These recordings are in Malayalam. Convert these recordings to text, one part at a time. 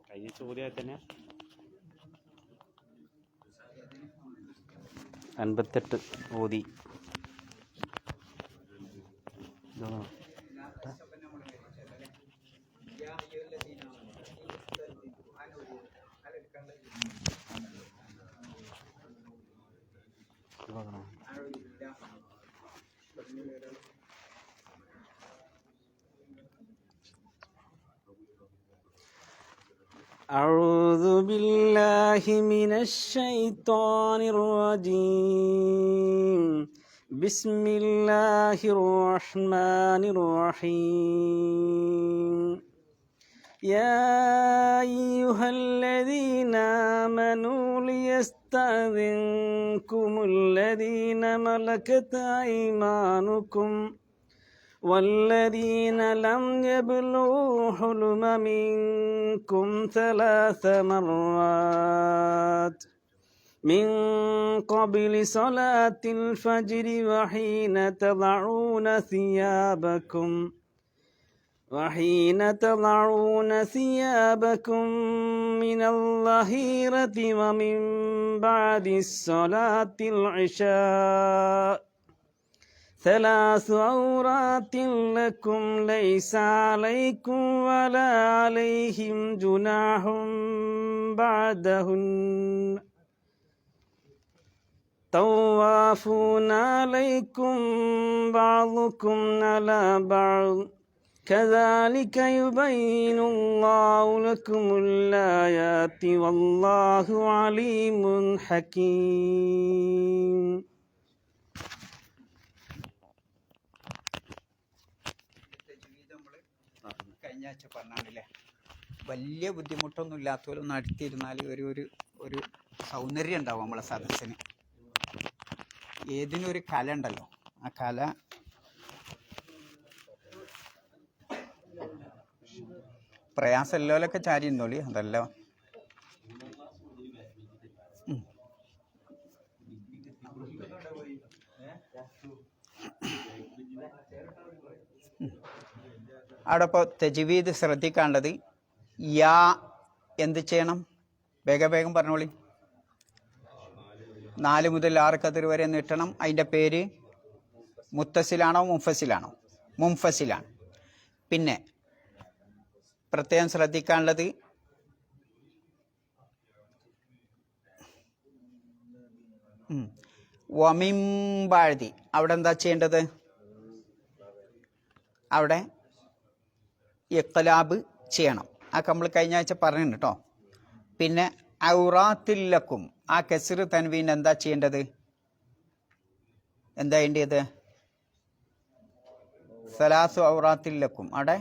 കഴിഞ്ഞ ചോദ്യം തന്നെ 58 ഓതി. أعوذ بالله من الشيطان الرجيم. بسم الله الرحمن الرحيم. يا أيها الذين آمنوا ليستأذنكم الذين ملكت أيمانكم والذين لم يبلغوا حلم منكم 3 مرات من قبل صلاة الفجر وحين تضعون ثيابكم من الظهيرة ومن بعد الصلاة العشاء 3 عورات لكم ليس عليكم ولا عليهم جناح بعدهن طوافون عليكم بعضكم على بعض كذلك يبين الله لكم الآيات والله عليم حكيم. കഴിഞ്ഞ ആഴ്ച പറഞ്ഞാണല്ലേ, വലിയ ബുദ്ധിമുട്ടൊന്നും ഇല്ലാത്തവരും നടത്തിയിരുന്നാൽ ഒരു സൗന്ദര്യം ഉണ്ടാവും നമ്മളെ സദസ്സിന്. ഏതിനൊരു കല ഉണ്ടല്ലോ, ആ കല പ്രയാസമല്ലോലൊക്കെ ചാരി ഇരുന്നോളി. അതല്ല അവിടെ ഇപ്പോൾ തജ്വീദ് ശ്രദ്ധിക്കാനുള്ളത്, യാ എന്ത് ചെയ്യണം? വേഗം പറഞ്ഞോളി. 4 മുതൽ 6 കതിർ വരെ നീട്ടണം. അതിൻ്റെ പേര് മുത്തസിലാണോ മുൻഫസിലാണോ? മുൻഫസിലാണ്. പിന്നെ പ്രത്യേകം ശ്രദ്ധിക്കാനുള്ളത്, വമിംബാഴ്തി അവിടെ എന്താ ചെയ്യേണ്ടത്? അവിടെ ഇഖ്ലാബ് ചെയ്യണം. ആ നമ്മൾ കഴിഞ്ഞ ആഴ്ച പറഞ്ഞിട്ടുണ്ട് കേട്ടോ. പിന്നെ ഔറാത്തില്ലക്കും ആ കസ്ർ തൻവീൻ എന്താ ചെയ്യേണ്ടത്? എന്താ വേണ്ടിയത്? 3 ഔറാത്തില്ലക്കും അവിടെ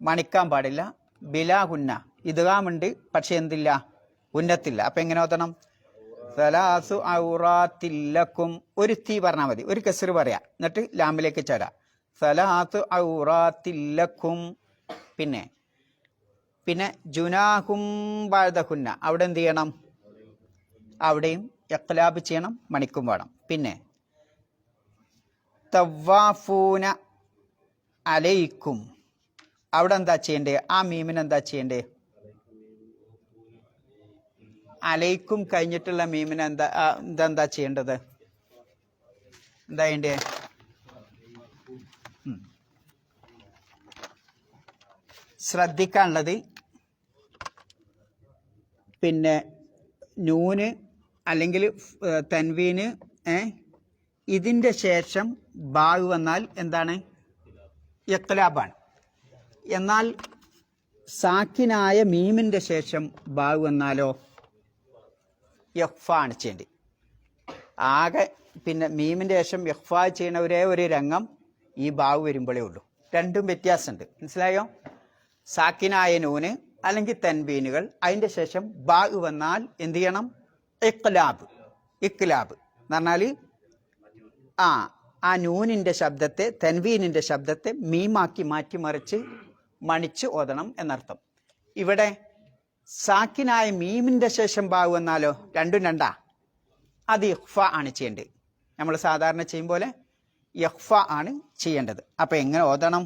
മണിക്കാൻ പാടില്ല. ബിലാ ഹുന്ന ഇദ്ഗാമുണ്ട്, പക്ഷെ എന്തില്ല? ഉന്നത്തില്ല. അപ്പം എങ്ങനെ ഓതണം? 3 ഔറാത്തില്ലക്കും ഒരു തീ പറഞ്ഞാൽ മതി, ഒരു കസ്ർ പറയാം, എന്നിട്ട് ലാമിലേക്ക് ചേരാം. 3 ഔറാത്തില്ലക്കും. പിന്നെ ജുനാഹും ബഅദഹുന്ന അവിടെ എന്ത് ചെയ്യണം? അവിടെയും ഇഖ്ലാബ് ചെയ്യണം, മണിക്കും വേണം. പിന്നെ തവാഫൂന അലൈക്കും അവിടെ എന്താ ചെയ്യണ്ടേ? ആ മീമിന് എന്താ ചെയ്യണ്ടേ? അലൈക്കും കഴിഞ്ഞിട്ടുള്ള മീമിന് എന്താ ചെയ്യേണ്ടത്? എന്താ ചെയ്യണ്ടേ? ശ്രദ്ധിക്കാനുള്ളത്, പിന്നെ നൂന് അല്ലെങ്കിൽ തൻവീന് ഇതിൻ്റെ ശേഷം ബാഗ് വന്നാൽ എന്താണ്? ഇഖ്ലാബാണ്. എന്നാൽ സാക്കിനായ മീമിൻ്റെ ശേഷം ബാഗ് വന്നാലോ ഇഖ്ഫാ ആണ് ചെയ്യേണ്ടത്. ആകെ പിന്നെ മീമിൻ്റെ ശേഷം ഇഖ്ഫാ ചെയ്യുന്ന ഒരേ ഒരു രംഗം ഈ ബാഗ് വരുമ്പോഴേ ഉള്ളൂ. രണ്ടും വ്യത്യാസമുണ്ട്, മനസ്സിലായോ? സാക്കിനായ നൂന് അല്ലെങ്കിൽ തൻവീനുകൾ അതിൻ്റെ ശേഷം ബാ വന്നാൽ എന്ത് ചെയ്യണം? ഇഖ്ലാബ് എന്ന് പറഞ്ഞാൽ ആ നൂനിൻ്റെ ശബ്ദത്തെ, തൻവീനിൻ്റെ ശബ്ദത്തെ മീമാക്കി മാറ്റിമറിച്ച് മണിച്ച് ഓതണം എന്നർത്ഥം. ഇവിടെ സാക്കിനായ മീമിൻ്റെ ശേഷം ബാ വന്നാലോ? രണ്ടും രണ്ടാ. അത് ഇഖ്ഫ ആണ് ചെയ്യേണ്ടത്. നമ്മൾ സാധാരണ ചെയ്യും പോലെ ഇഖ്ഫ ആണ് ചെയ്യേണ്ടത്. അപ്പം എങ്ങനെ ഓതണം?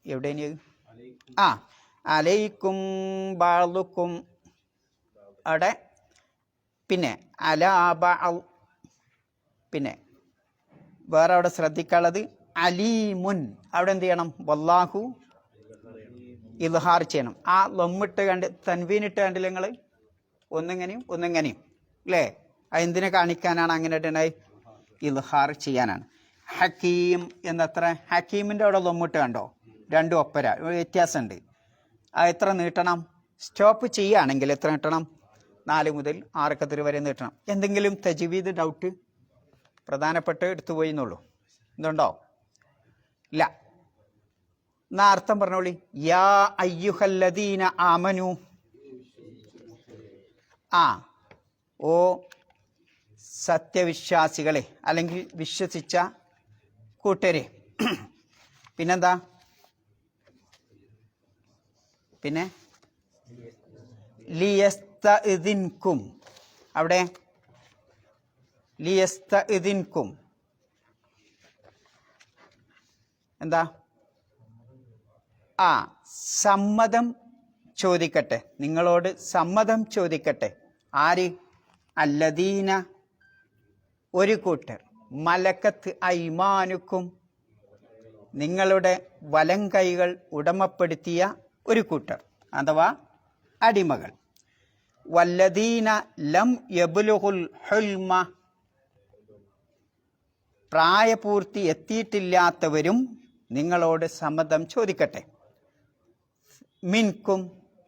എവിടെ അലൈക്കും ബഅ്ദുക്കും അവിടെ, പിന്നെ പിന്നെ വേറെ അവിടെ ശ്രദ്ധിക്കാനുള്ളത് അലീമുൻ. അവിടെ എന്ത് ചെയ്യണം? വല്ലാഹു ഇദ്ഹാർ ചെയ്യണം. ആ ലമ്മിട്ട് കണ്ട് തൻവീനിട്ട് കണ്ടില്ല നിങ്ങൾ? ഒന്നിങ്ങനെയും അല്ലേ? എന്തിനെ കാണിക്കാനാണ് അങ്ങനെ ഇടണത്? ഇദ്ഹാർ ചെയ്യാനാണ്. ഹക്കീം എന്നത്ര, ഹക്കീമിൻ്റെ അവിടെ ലമ്മിട്ട് കണ്ടോ? രണ്ടും ഒപ്പര, വ്യത്യാസമുണ്ട്. എത്ര നീട്ടണം? സ്റ്റോപ്പ് ചെയ്യുകയാണെങ്കിൽ എത്ര നീട്ടണം? 4 മുതൽ 6 കതിർ വരെ നീട്ടണം. എന്തെങ്കിലും തജ്വീദ് ഡൗട്ട് പ്രധാനപ്പെട്ട് എടുത്തു പോയി എന്നുള്ളൂ. എന്തുണ്ടോ? ഇല്ല. എന്നാ അർത്ഥം പറഞ്ഞോളി. യാ അയ്യുഹല്ലദീന ആമനു. ഓ സത്യവിശ്വാസികളെ, അല്ലെങ്കിൽ വിശ്വസിച്ച കൂട്ടരെ. പിന്നെന്താ? പിന്നെ ലിയസ്തഇദിൻകും. അവിടെ ലിയസ്തഇദിൻകും എന്താ? സമ്മതം ചോദിക്കട്ടെ, നിങ്ങളോട് സമ്മതം ചോദിക്കട്ടെ. ആര്? അല്ലദീന ഒരു കൂട്ടർ, മലക്കത്ത് ഐമാനുക്കും നിങ്ങളുടെ വലം കൈകൾ ഉടമപ്പെടുത്തിയ ഒരു കൂട്ടർ അഥവാ അടിമകൾ. വല്ലദീന ലം യബ്ലുഗുൽ ഹുൽമ പ്രായപൂർത്തി എത്തിയിട്ടില്ലാത്തവരും നിങ്ങളോട് സമ്മതം ചോദിക്കട്ടെ. മിൻകും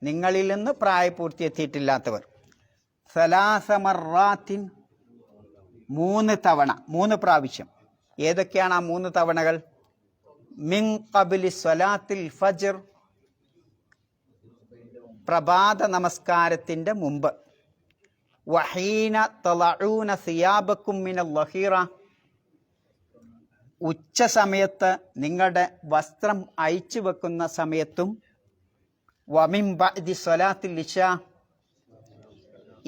നിങ്ങളിൽ നിന്ന് പ്രായപൂർത്തി എത്തിയിട്ടില്ലാത്തവർ. സലാസ മർറാത്തിൻ 3 തവണ, 3 പ്രാവശ്യം. ഏതൊക്കെയാണ് ആ 3 തവണകൾ? മിൻ ഖബ്ലി സ്വലാത്തിൽ ഫജ്ർ, പ്രഭാത നമസ്കാരത്തിൻ്റെ മുമ്പ്. വഹീന തളഊന സിയാബക്കും മിനൽ ലഹീറ, ഉച്ച സമയത്ത് നിങ്ങളുടെ വസ്ത്രം അയച്ചു വെക്കുന്ന സമയത്തും. വമിൻ ബഅദി സ്വലാത്തിൽ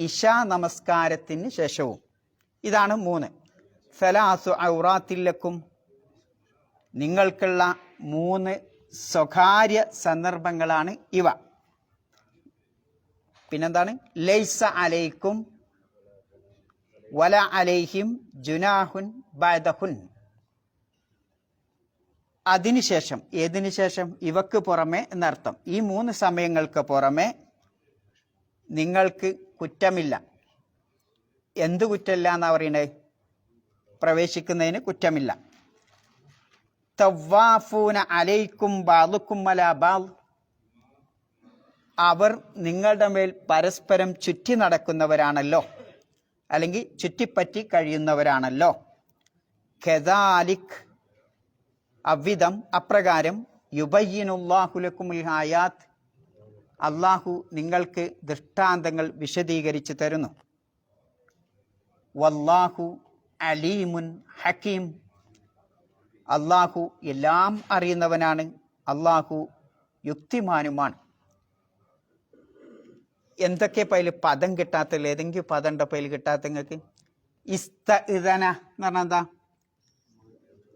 ഇശാ നമസ്കാരത്തിന് ശേഷവും. ഇതാണ് 3. സലാസു ഔറാത്തില്ലക്കും, നിങ്ങൾക്കുള്ള 3 സ്വകാര്യ സന്ദർഭങ്ങളാണ് ഇവ. പിന്നെന്താണ്? ലൈസ അലൈക്കും വല അലൈഹിം ജുനാഹുൻ ബഅദഹുൻ. അതിനുശേഷം, ഏതിനു ശേഷം? ഇവക്ക് പുറമെ എന്നർത്ഥം. ഈ 3 സമയങ്ങൾക്ക് പുറമെ നിങ്ങൾക്ക് കുറ്റമില്ല. എന്ത് കുറ്റമില്ല എന്നാ പറയണേ? പ്രവേശിക്കുന്നതിന് കുറ്റമില്ല. തവ്വാഫൂന അലൈക്കും ബഅ്ദുക്കും അലാ ബഅ്ദ്, അവർ നിങ്ങളുടെ മേൽ പരസ്പരം ചുറ്റി നടക്കുന്നവരാണല്ലോ, അല്ലെങ്കിൽ ചുറ്റിപ്പറ്റി കഴിയുന്നവരാണല്ലോ. കദാലിക്, അவ்விதം, അപ്രകാരം. യുബയ്യിനുല്ലാഹു ലക്കുമുൽ ആയാത്ത്, അള്ളാഹു നിങ്ങൾക്ക് ദൃഷ്ടാന്തങ്ങൾ വിശദീകരിച്ചു തരുന്നു. വല്ലാഹു അലീമുൻ ഹക്കീം, അള്ളാഹു എല്ലാം അറിയുന്നവനാണ്, അള്ളാഹു യുക്തിമാനുമാണ്. എന്തൊക്കെ പൈല് പദം കിട്ടാത്തില്ല? ഏതെങ്കിലും പദം ഉണ്ടോ പൈല് കിട്ടാത്ത നിങ്ങൾക്ക്? ഇസ്തഇദന എന്ന് പറഞ്ഞാൽ എന്താ?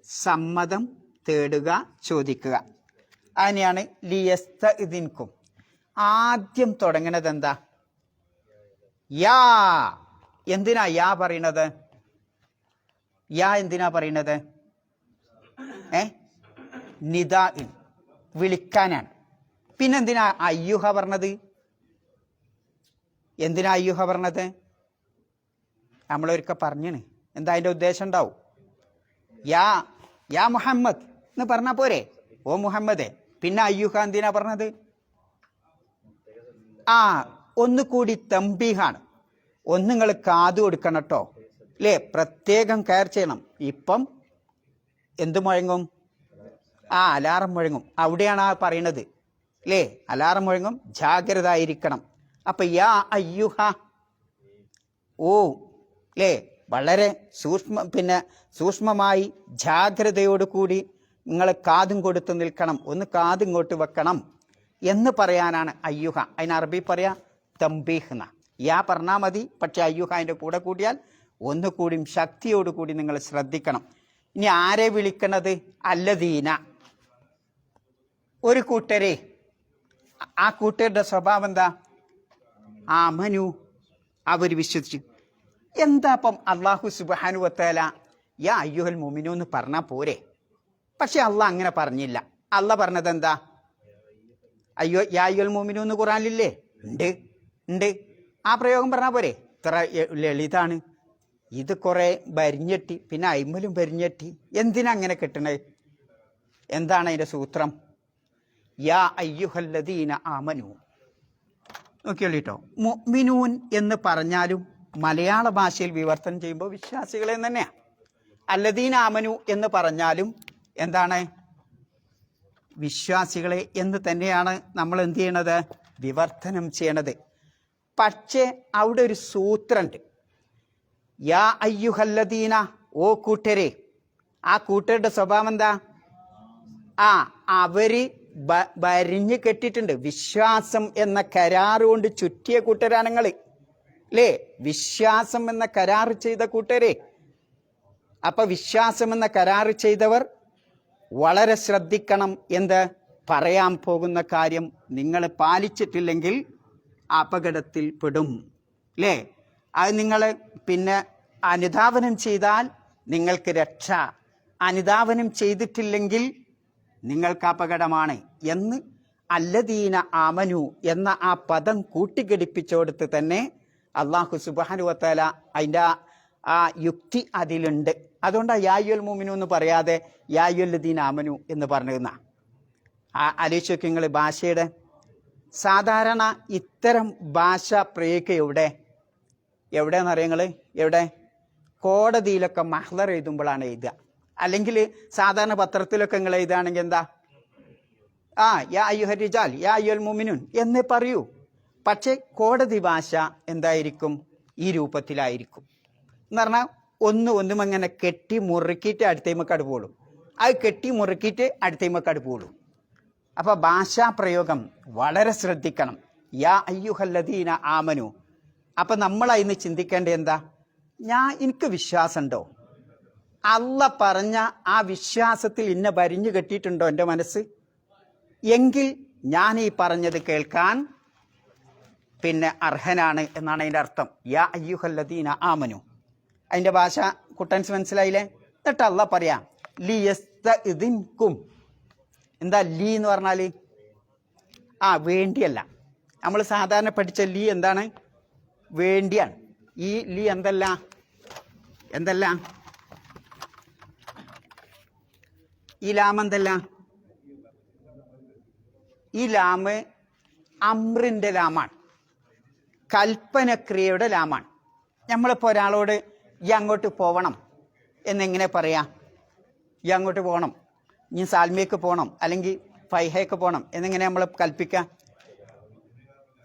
സമ്മതം തേടുക, ചോദിക്കുക. അതിനെയാണ് ലിയസ്തഇദിൻകും. ആദ്യം തുടങ്ങുന്നത് എന്താ? യാ. എന്തിനാ യാ പറയണത്? യാ എന്തിനാ പറയണത്? നിദാ, വിളിക്കാനാണ്. പിന്നെന്തിനാ അയ്യുഹ പറഞ്ഞത്? എന്തിനാ അയ്യുഹ പറഞ്ഞത്? നമ്മളൊരിക്കൽ പറഞ്ഞാണ്. എന്താ അതിൻ്റെ ഉദ്ദേശം ഉണ്ടാവും? യാ മുഹമ്മദ് എന്ന് പറഞ്ഞാൽ പോരെ? ഓ മുഹമ്മദേ. പിന്നെ അയ്യുഹ എന്തിനാ പറഞ്ഞത്? ഒന്നുകൂടി തമ്പീഹാണ്. ഒന്ന് നിങ്ങൾ കാതു കൊടുക്കണം കേട്ടോ, അല്ലേ? പ്രത്യേകം കെയർ ചെയ്യണം. ഇപ്പം എന്ത് മുഴങ്ങും? അലാറം മുഴങ്ങും. അവിടെയാണ് പറയണത്, അല്ലേ? അലാറം മുഴങ്ങും, ജാഗ്രത ആയിരിക്കണം. അപ്പൊ യാ അയ്യുഹ, ഓ, അല്ലേ? വളരെ സൂക്ഷ്മമായി ജാഗ്രതയോട് കൂടി നിങ്ങൾ കാതും കൊടുത്ത് നിൽക്കണം, ഒന്ന് കാതിങ്ങോട്ട് വെക്കണം എന്ന് പറയാനാണ് അയ്യുഹ. അതിന് അറബി പറയാ തംബീഹ് എന്ന. യാ പറഞ്ഞാൽ മതി, പക്ഷെ അയ്യുഹ അതിൻ്റെ കൂടെ കൂടിയാൽ ഒന്നുകൂടിയും ശക്തിയോടുകൂടി നിങ്ങൾ ശ്രദ്ധിക്കണം. ഇനി ആരെ വിളിക്കണത്? അല്ലദീന, ഒരു കൂട്ടരെ. ആ കൂട്ടരുടെ സ്വഭാവം എന്താ? ആമനു, അവർ വിശ്വസിച്ചു. എന്താ അപ്പം അള്ളാഹു സുബ്ഹാനഹു വ തആല യാ അയ്യുഹൽ മുഅ്മിനൂൻ എന്ന് പറഞ്ഞാൽ പോരെ? പക്ഷെ അള്ളാഹ് അങ്ങനെ പറഞ്ഞില്ല. അള്ളാഹ് പറഞ്ഞത് എന്താ? യാ അയ്യുഹൽ മുഅ്മിനൂൻ എന്ന് ഖുർആനിലില്ലേ? ഉണ്ട്. ആ പ്രയോഗം പറഞ്ഞാൽ പോരെ? ഇത്ര ലളിതാണ്. ഇത് കുറെ വരിഞ്ഞെട്ടി, പിന്നെ അയിമലും വരിഞ്ഞെട്ടി. എന്തിനാ അങ്ങനെ കിട്ടണേ? എന്താണ് അതിന്റെ സൂത്രം? യാ അയ്യുഹല്ലദീന ആമനു. നോക്കിയോളിട്ടോ, മുഅ്മിനൂൻ എന്ന് പറഞ്ഞാലും മലയാള ഭാഷയിൽ വിവർത്തനം ചെയ്യുമ്പോൾ വിശ്വാസികളെ തന്നെയാണ്. അല്ലദീന ആമനു എന്ന് പറഞ്ഞാലും എന്താണ്? വിശ്വാസികളെ എന്ന് തന്നെയാണ് നമ്മൾ എന്ത് ചെയ്യണത്? വിവർത്തനം ചെയ്യണത്. പക്ഷേ അവിടെ ഒരു സൂത്രമുണ്ട്. യാ അയ്യുഹല്ലദീന, ഓ കൂട്ടരെ. ആ കൂട്ടരുടെ സ്വഭാവം എന്താ? അവര് വരിഞ്ഞു കെട്ടിയിട്ടുണ്ട്. വിശ്വാസം എന്ന കരാറ് കൊണ്ട് ചുറ്റിയ കൂട്ടരാണ് നിങ്ങൾ, അല്ലേ? വിശ്വാസം എന്ന കരാറ് ചെയ്ത കൂട്ടരെ. അപ്പൊ വിശ്വാസം എന്ന കരാറ് ചെയ്തവർ വളരെ ശ്രദ്ധിക്കണം. എന്ത്? പറയാൻ പോകുന്ന കാര്യം നിങ്ങൾ പാലിച്ചിട്ടില്ലെങ്കിൽ അപകടത്തിൽ പെടും, അല്ലേ? അത് നിങ്ങൾ പിന്നെ അനുധാവനം ചെയ്താൽ നിങ്ങൾക്ക് രക്ഷ, അനുധാവനം ചെയ്തിട്ടില്ലെങ്കിൽ നിങ്ങൾക്ക് അപകടമാണ് എന്ന് അല്ലദീന ആമനു എന്ന ആ പദം കൂട്ടിഘടിപ്പിച്ചോടത്ത് തന്നെ അള്ളാഹു സുബ്ഹാനഹു വ തആല അതിൻ്റെ ആ യുക്തി അതിലുണ്ട്. അതുകൊണ്ടാണ് യാ അയ്യുഹൽ മുഅ്മിനൂൻ എന്ന് പറയാതെ യാ അയ്യുഹല്ലദീന ആമനു എന്ന് പറഞ്ഞിരുന്ന. ആലോചിച്ച് നോക്കി നിങ്ങൾ ഭാഷയുടെ. സാധാരണ ഇത്തരം ഭാഷ പ്രയോഗിക്കുക എവിടെയെന്നറിയാം നിങ്ങൾ? എവിടെ? കോടതിയിലൊക്കെ മഹ്ലർ എഴുതുമ്പോഴാണ് എഴുതുക. അല്ലെങ്കിൽ സാധാരണ പത്രത്തിലൊക്കെ നിങ്ങൾ എഴുതുകയാണെങ്കിൽ എന്താ? യാ അയ്യുഹൽ റിജാൽ യാ അയ്യുഹൽ മുഅ്മിനൂൻ എന്നേ പറയൂ. പക്ഷെ കോടതി ഭാഷ എന്തായിരിക്കും? ഈ രൂപത്തിലായിരിക്കും. എന്ന് പറഞ്ഞാൽ ഒന്നും അങ്ങനെ കെട്ടി മുറുക്കിയിട്ട് അടുത്തേമക്ക് പോളൂ, അത് കെട്ടി മുറുക്കിയിട്ട് അടുത്തേമക്ക് പോളൂ. അപ്പൊ ഭാഷാ പ്രയോഗം വളരെ ശ്രദ്ധിക്കണം. യാ അയ്യുഹല്ലദീന ആമനു. അപ്പൊ നമ്മൾ അതിന് ചിന്തിക്കേണ്ടത് എന്താ? എനിക്ക് വിശ്വാസമുണ്ടോ? അള്ള പറഞ്ഞ ആ വിശ്വാസത്തിൽ ഇന്നെ വരിഞ്ഞു കെട്ടിയിട്ടുണ്ടോ എൻ്റെ മനസ്സ്? എങ്കിൽ ഞാൻ ഈ പറഞ്ഞത് കേൾക്കാൻ പിന്നെ അർഹനാണ് എന്നാണ് അതിൻ്റെ അർത്ഥം. യാ അയ്യുഹല്ലദീന ആമനു. അതിൻ്റെ ഭാഷ കുട്ടൻസ് മനസ്സിലായില്ലേ? എന്നിട്ട് അള്ള പറയാം ലിയസ്തഇദിൻകും. എന്താ ലീ എന്ന് പറഞ്ഞാൽ? വേണ്ടിയല്ല. നമ്മൾ സാധാരണ പഠിച്ച ലീ എന്താണ്? വേണ്ടിയാണ്. ഈ ലീ എന്തല്ല? ഈ ലാം എന്തല്ല? ഈ ലാമ് അമ്രിന്റെ ലാമാണ്, കൽപ്പനക്രിയയുടെ ലാമാണ്. നമ്മളിപ്പോൾ ഒരാളോട് ഈ അങ്ങോട്ട് പോവണം എന്നെങ്ങനെ പറയാ? ഈ അങ്ങോട്ട് പോകണം, ഇനി സാൽമിയക്ക് പോകണം, അല്ലെങ്കിൽ ഫൈഹയ്ക്ക് പോകണം എന്നെങ്ങനെ നമ്മൾ കൽപ്പിക്കുക?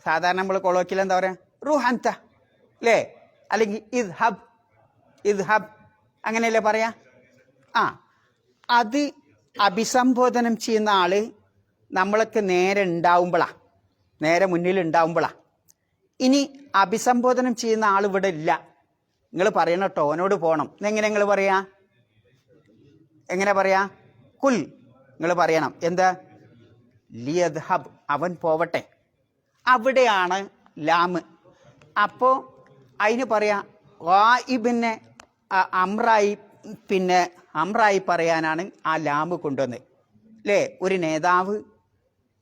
സാധാരണ നമ്മൾ കൊളോക്കിൽ എന്താ പറയാ? റുഹാൻത, അല്ലേ? അല്ലെങ്കിൽ ഇദ്ഹബ് അങ്ങനെയല്ലേ പറയാ? അത് അഭിസംബോധനം ചെയ്യുന്ന ആള് നമ്മളൊക്കെ നേരെ മുന്നിൽ ഉണ്ടാവുമ്പോഴാ. ഇനി അഭിസംബോധനം ചെയ്യുന്ന ആൾ ഇവിടെ ഇല്ല, നിങ്ങൾ പറയണം കേട്ടോ ഓനോട് പോകണം എന്നെങ്ങനെ നിങ്ങൾ എങ്ങനെ പറയാ? കുൽ, നിങ്ങൾ പറയണം എന്താ? ലിയദ്ഹബ്, അവൻ പോവട്ടെ. അവിടെയാണ് ലാമ്. അപ്പോൾ അതിന് പറയാ ഗായിബിനെ അമ്രായി പറയാനാണ് ആ ലാമ് കൊണ്ടുവന്നത്, അല്ലേ? ഒരു നേതാവ്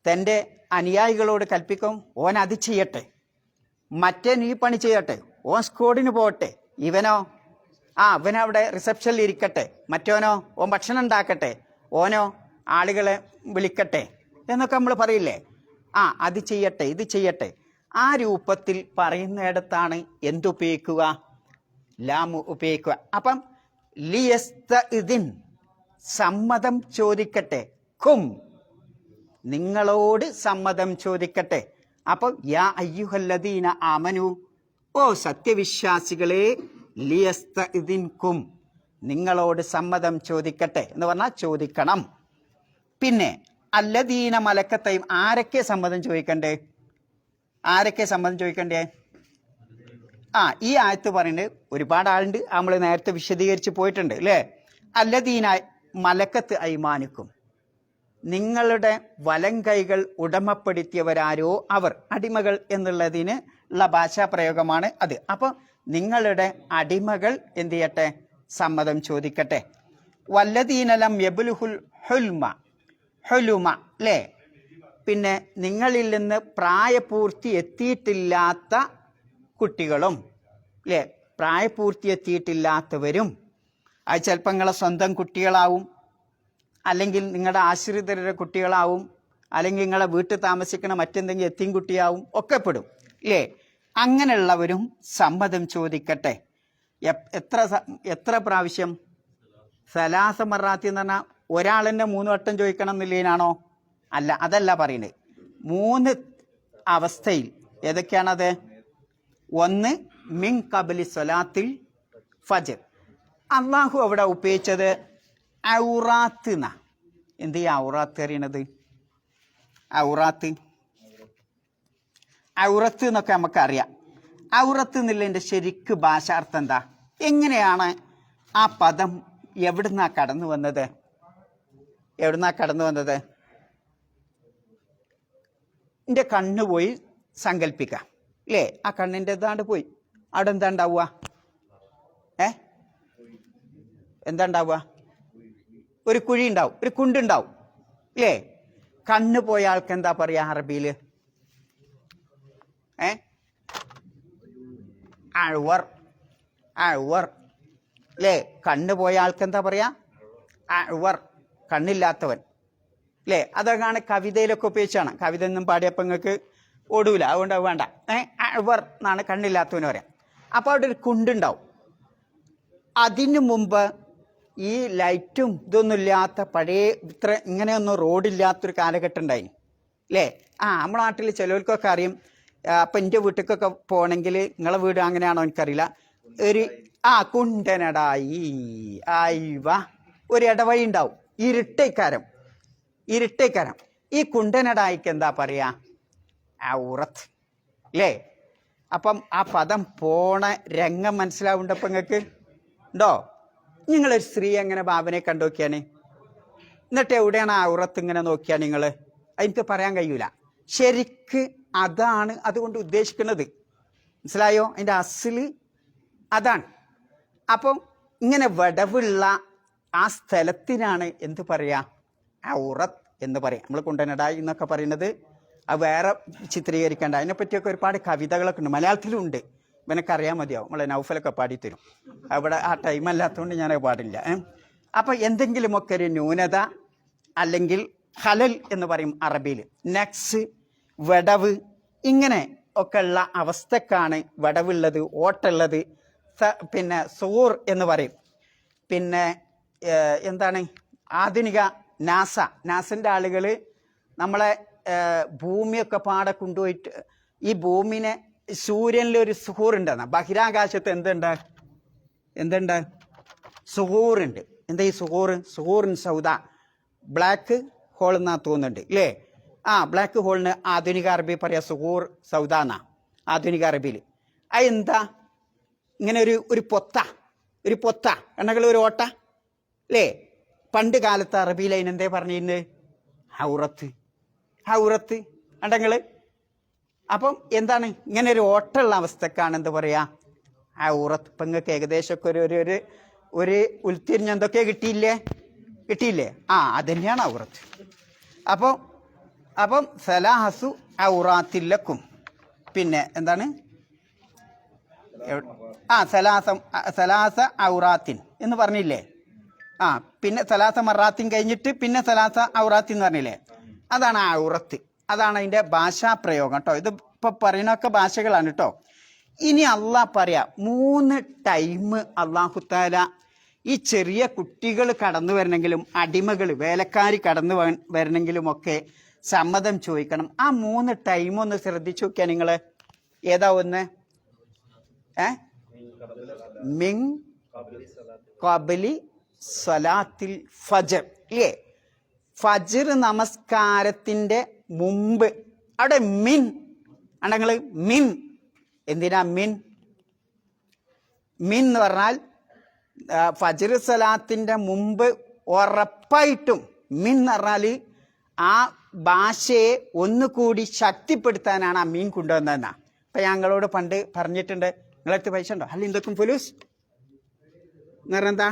തൻ്റെ അനുയായികളോട് കൽപ്പിക്കും, ഓൻ അത് ചെയ്യട്ടെ, മറ്റേ നീ പണി ചെയ്യട്ടെ, ഓൻ സ്കോഡിന് പോകട്ടെ, ഇവനോ അവനവിടെ റിസപ്ഷനിൽ ഇരിക്കട്ടെ, മറ്റോനോ ഓൻ ഭക്ഷണം ഉണ്ടാക്കട്ടെ, ഓനോ ആളുകളെ വിളിക്കട്ടെ എന്നൊക്കെ നമ്മൾ പറയില്ലേ? അത് ചെയ്യട്ടെ, ഇത് ചെയ്യട്ടെ. ആ രൂപത്തിൽ പറയുന്നിടത്താണ് എന്തുപയോഗിക്കുക? ലാമു ഉപയോഗിക്കുക. അപ്പം ലിയസ്തഇദിൻ, സമ്മതം ചോദിക്കട്ടെ, ഖും, നിങ്ങളോട് സമ്മതം ചോദിക്കട്ടെ. അപ്പൊ യാ അയ്യുഹല്ലദീന ആമനു, ഓ സത്യവിശ്വാസികളെ, ലിയസ്തഇദിൻകും, നിങ്ങളോട് സമ്മതം ചോദിക്കട്ടെ എന്ന് പറഞ്ഞാൽ ചോദിക്കണം. പിന്നെ അല്ലദീന മലക്കത്തയും, ആരൊക്കെ സമ്മതം ചോദിക്കണ്ടേ? ആരൊക്കെ സമ്മതം ചോദിക്കണ്ടേ? ഈ ആയത്ത് പറയുന്നത് ഒരുപാട് ആളുണ്ട്, നമ്മൾ നേരത്തെ വിശദീകരിച്ച് പോയിട്ടുണ്ട് അല്ലേ. അല്ലദീന മലക്കത്ത് ഐമാനിക്കും, നിങ്ങളുടെ വലം കൈകൾ ഉടമപ്പെടുത്തിയവരാരോ അവർ, അടിമകൾ എന്നുള്ളതിന് ഉള്ള ഭാഷാ പ്രയോഗമാണ് അത്. അപ്പൊ നിങ്ങളുടെ അടിമകൾ എന്ത് ചെയ്യട്ടെ? സമ്മതം ചോദിക്കട്ടെ. വല്ലദീനലം യബ്ലുഹുൽ ഹുലുമ അല്ലേ, പിന്നെ നിങ്ങളിൽ നിന്ന് പ്രായപൂർത്തി എത്തിയിട്ടില്ലാത്ത കുട്ടികളും അല്ലേ, പ്രായപൂർത്തി എത്തിയിട്ടില്ലാത്തവരും, അത് ചിലപ്പോൾ നിങ്ങളെ സ്വന്തം കുട്ടികളാവും, അല്ലെങ്കിൽ നിങ്ങളുടെ ആശ്രിതരുടെ കുട്ടികളാവും, അല്ലെങ്കിൽ നിങ്ങളെ വീട്ടിൽ താമസിക്കണ മറ്റെന്തെങ്കിലും എത്തിയും കുട്ടിയാവും, ഒക്കെ പെടും ഇല്ലേ. അങ്ങനെയുള്ളവരും സമ്മതം ചോദിക്കട്ടെ. എത്ര പ്രാവശ്യം? സലാസ മറാത്തി എന്ന് പറഞ്ഞാൽ ഒരാൾ തന്നെ 3 വട്ടം ചോദിക്കണം എന്നില്ലേനാണോ? അല്ല, അതല്ല പറയുന്നത്. 3 അവസ്ഥയിൽ. ഏതൊക്കെയാണത്? 1 മിൻ ഖബ്ലി സ്വലാത്തിൽ ഫജ്ർ. അള്ളാഹു അവിടെ ഉപയോഗിച്ചത് ഔറാത്ത് എന്നാ. എന്ത് ഈ ഔറാത്ത് അറിയണത്? ഔറത്ത് എന്നൊക്കെ നമുക്കറിയാം. ഔറത്ത് എന്നുള്ളതിൻ്റെ ശരിക്ക് ഭാഷാർത്ഥം എന്താ? എങ്ങനെയാണ് ആ പദം എവിടുന്നാ കടന്നു വന്നത്? എൻ്റെ കണ്ണ് പോയി സങ്കല്പിക്കാം അല്ലേ. ആ കണ്ണിൻ്റെ ഏതാണ്ട് പോയി, അവിടെ എന്താ ഉണ്ടാവുക? എന്താ ഉണ്ടാവുക? ഒരു കുഴി ഉണ്ടാവും, ഒരു കുണ്ടുണ്ടാവും അല്ലേ. കണ്ണ് പോയ ആൾക്ക് എന്താ പറയാ അറബിയിൽ? അഴ്വർ അല്ലേ. കണ്ണ് പോയ ആൾക്ക് എന്താ പറയാ? അഴ്വർ, കണ്ണില്ലാത്തവൻ അല്ലേ. അതൊക്കെയാണ് കവിതയിലൊക്കെ ഉപയോഗിച്ചാണ്. കവിത ഒന്നും പാടിയപ്പോൾ നിങ്ങൾക്ക് ഓടൂല, അതുകൊണ്ട് അത് വേണ്ട. അഴ്വർ എന്നാണ് കണ്ണില്ലാത്തവന് പറയാം. അപ്പോൾ അവിടെ ഒരു കുണ്ടുണ്ടാവും. അതിനു മുമ്പ് ഈ ലൈറ്റും ഇതൊന്നും ഇല്ലാത്ത പഴയ ഇങ്ങനെയൊന്നും റോഡില്ലാത്തൊരു കാലഘട്ടം ഉണ്ടായി അല്ലേ. നമ്മുടെ നാട്ടിൽ ചിലവർക്കൊക്കെ അറിയും. അപ്പം എൻ്റെ വീട്ടിലേക്കൊക്കെ പോകണമെങ്കിൽ, നിങ്ങളെ വീട് അങ്ങനെയാണോ എനിക്കറിയില്ല, ഒരു കുണ്ടനടായി ഒരു ഇടവഴി ഉണ്ടാവും, ഇരുട്ടേക്കാരം. ഈ കുണ്ടനടായിക്ക് എന്താ പറയാ? ഔറത്ത് അല്ലേ. അപ്പം ആ പദം പോണ രംഗം മനസ്സിലാവുണ്ടപ്പം നിങ്ങൾക്ക് ഉണ്ടോ? നിങ്ങളൊരു സ്ത്രീ എങ്ങനെ ഭാവനെ കണ്ടു നോക്കിയാണ്, എന്നിട്ട് എവിടെയാണ് ആ ഔറത്ത് ഇങ്ങനെ നോക്കിയാണ് നിങ്ങൾ, എനിക്ക് പറയാൻ കഴിയൂല. ശരിക്ക് അതാണ് അതുകൊണ്ട് ഉദ്ദേശിക്കുന്നത്. മനസ്സിലായോ? അതിൻ്റെ അസില് അതാണ്. അപ്പം ഇങ്ങനെ വിടവുള്ള ആ സ്ഥലത്തിനാണ് എന്ത് പറയാ? ഔറത്ത് എന്ന് പറയാം. നമ്മൾ കുണ്ടനടായി എന്നൊക്കെ പറയുന്നത് അത് വേറെ ചിത്രീകരിക്കേണ്ട. അതിനെപ്പറ്റിയൊക്കെ ഒരുപാട് കവിതകളൊക്കെ ഉണ്ട്, മലയാളത്തിലും ഉണ്ട്. ഇവനൊക്കറിയാൻ മതിയാവും, നമ്മളെ നൗഫലൊക്കെ പാടിത്തരും. അവിടെ ആ ടൈം അല്ലാത്തതുകൊണ്ട് ഞാനത് പാടില്ല. അപ്പം എന്തെങ്കിലുമൊക്കെ ഒരു ന്യൂനത അല്ലെങ്കിൽ ഹലൽ എന്ന് പറയും അറബിയിൽ. നക്സ്, വിടവ്, ഇങ്ങനെ ഒക്കെ ഉള്ള അവസ്ഥക്കാണ് വിടവുള്ളത്, ഓട്ടുള്ളത്. പിന്നെ സൂർ എന്ന് പറയും. പിന്നെ എന്താണ് ആധുനിക നാസൻ്റെ ആളുകൾ നമ്മളെ ഭൂമിയൊക്കെ പാടെ കൊണ്ടുപോയിട്ട് ഈ ഭൂമിനെ സൂര്യനിലൊരു സുഹൂറുണ്ടെന്നാ. ബഹിരാകാശത്ത് എന്തുണ്ട്? സുഹൂറുണ്ട്. എന്താ ഈ സുഹൂറിൻ സൗദ, ബ്ലാക്ക് ഹോൾ എന്നാ തോന്നുന്നുണ്ട് അല്ലേ. ബ്ലാക്ക് ഹോളിന് ആധുനിക അറബി പറയാ സുഹൂർ സൗദ എന്നാ ആധുനിക അറബിയിൽ. അതെന്താ? ഇങ്ങനെ ഒരു പൊത്ത എണ്ണകൾ ഒരു ഓട്ട അല്ലേ. പണ്ട് കാലത്ത് അറബിയിൽ അതിനെന്തേ പറഞ്ഞിരുന്നത്? ഹൗറത്ത് അണ്ടങ്ങൾ. അപ്പം എന്താണ്? ഇങ്ങനെ ഒരു ഓട്ടമുള്ള അവസ്ഥക്കാണ് എന്ത് പറയാ? ഔറത്ത്. ഇപ്പം നിങ്ങൾക്ക് ഏകദേശമൊക്കെ ഒരു ഉൾത്തിരിഞ്ഞ് എന്തൊക്കെ കിട്ടിയില്ലേ? അതന്നെയാണ് ഔറത്ത്. അപ്പം സലാഹസു ഔറാത്തില്ലക്കും. പിന്നെ എന്താണ്? സലാസ ഔറാത്തിൻ എന്ന് പറഞ്ഞില്ലേ. പിന്നെ സലാസ മറാത്തിൻ കഴിഞ്ഞിട്ട് പിന്നെ സലാസ ഔറാത്തിൻ എന്ന് പറഞ്ഞില്ലേ. അതാണ് ഔറത്ത്. അതാണ് അതിൻ്റെ ഭാഷാപ്രയോഗം കേട്ടോ. ഇത് ഇപ്പം പറയുന്നൊക്കെ ഭാഷകളാണ് കേട്ടോ. ഇനി അള്ളാഹ് പറയാ 3 ടൈം അള്ളാഹുത്താല ഈ ചെറിയ കുട്ടികൾ കടന്നു വരണമെങ്കിലും അടിമകൾ വേലക്കാരി കടന്നു വരണമെങ്കിലും ഒക്കെ സമ്മതം ചോദിക്കണം. ആ 3 ടൈം ഒന്ന് ശ്രദ്ധിച്ചു നോക്കിയാ നിങ്ങള്. ഏതാ ഒന്ന്? മിൻ ഖബ്ലി സ്വലാത്തിൽ ഫജ്ർ ഇല്ലേ? ഫജ്ർ നമസ്കാരത്തിന്റെ മുമ്പ്. അവിടെ മിൻ ആണെങ്കില് മിൻ. എന്തിനാ മിൻ? മിൻ എന്ന് പറഞ്ഞാൽ ഫജ്ർ സ്വലാത്തിന്റെ മുമ്പ് ഉറപ്പായിട്ടും മിൻ എന്ന് പറഞ്ഞാല് ആ ഭാഷയെ ഒന്നുകൂടി ശക്തിപ്പെടുത്താനാണ് ആ മീൻ കൊണ്ടുവന്നതെന്നാ. അപ്പൊ ഞങ്ങളോട് പണ്ട് പറഞ്ഞിട്ടുണ്ട്, നിങ്ങളടുത്ത് പൈസ ഉണ്ടോ? ഹല്ലിന്ദക്കും ഫുലൂസ് എന്ന് പറഞ്ഞാൽ എന്താ?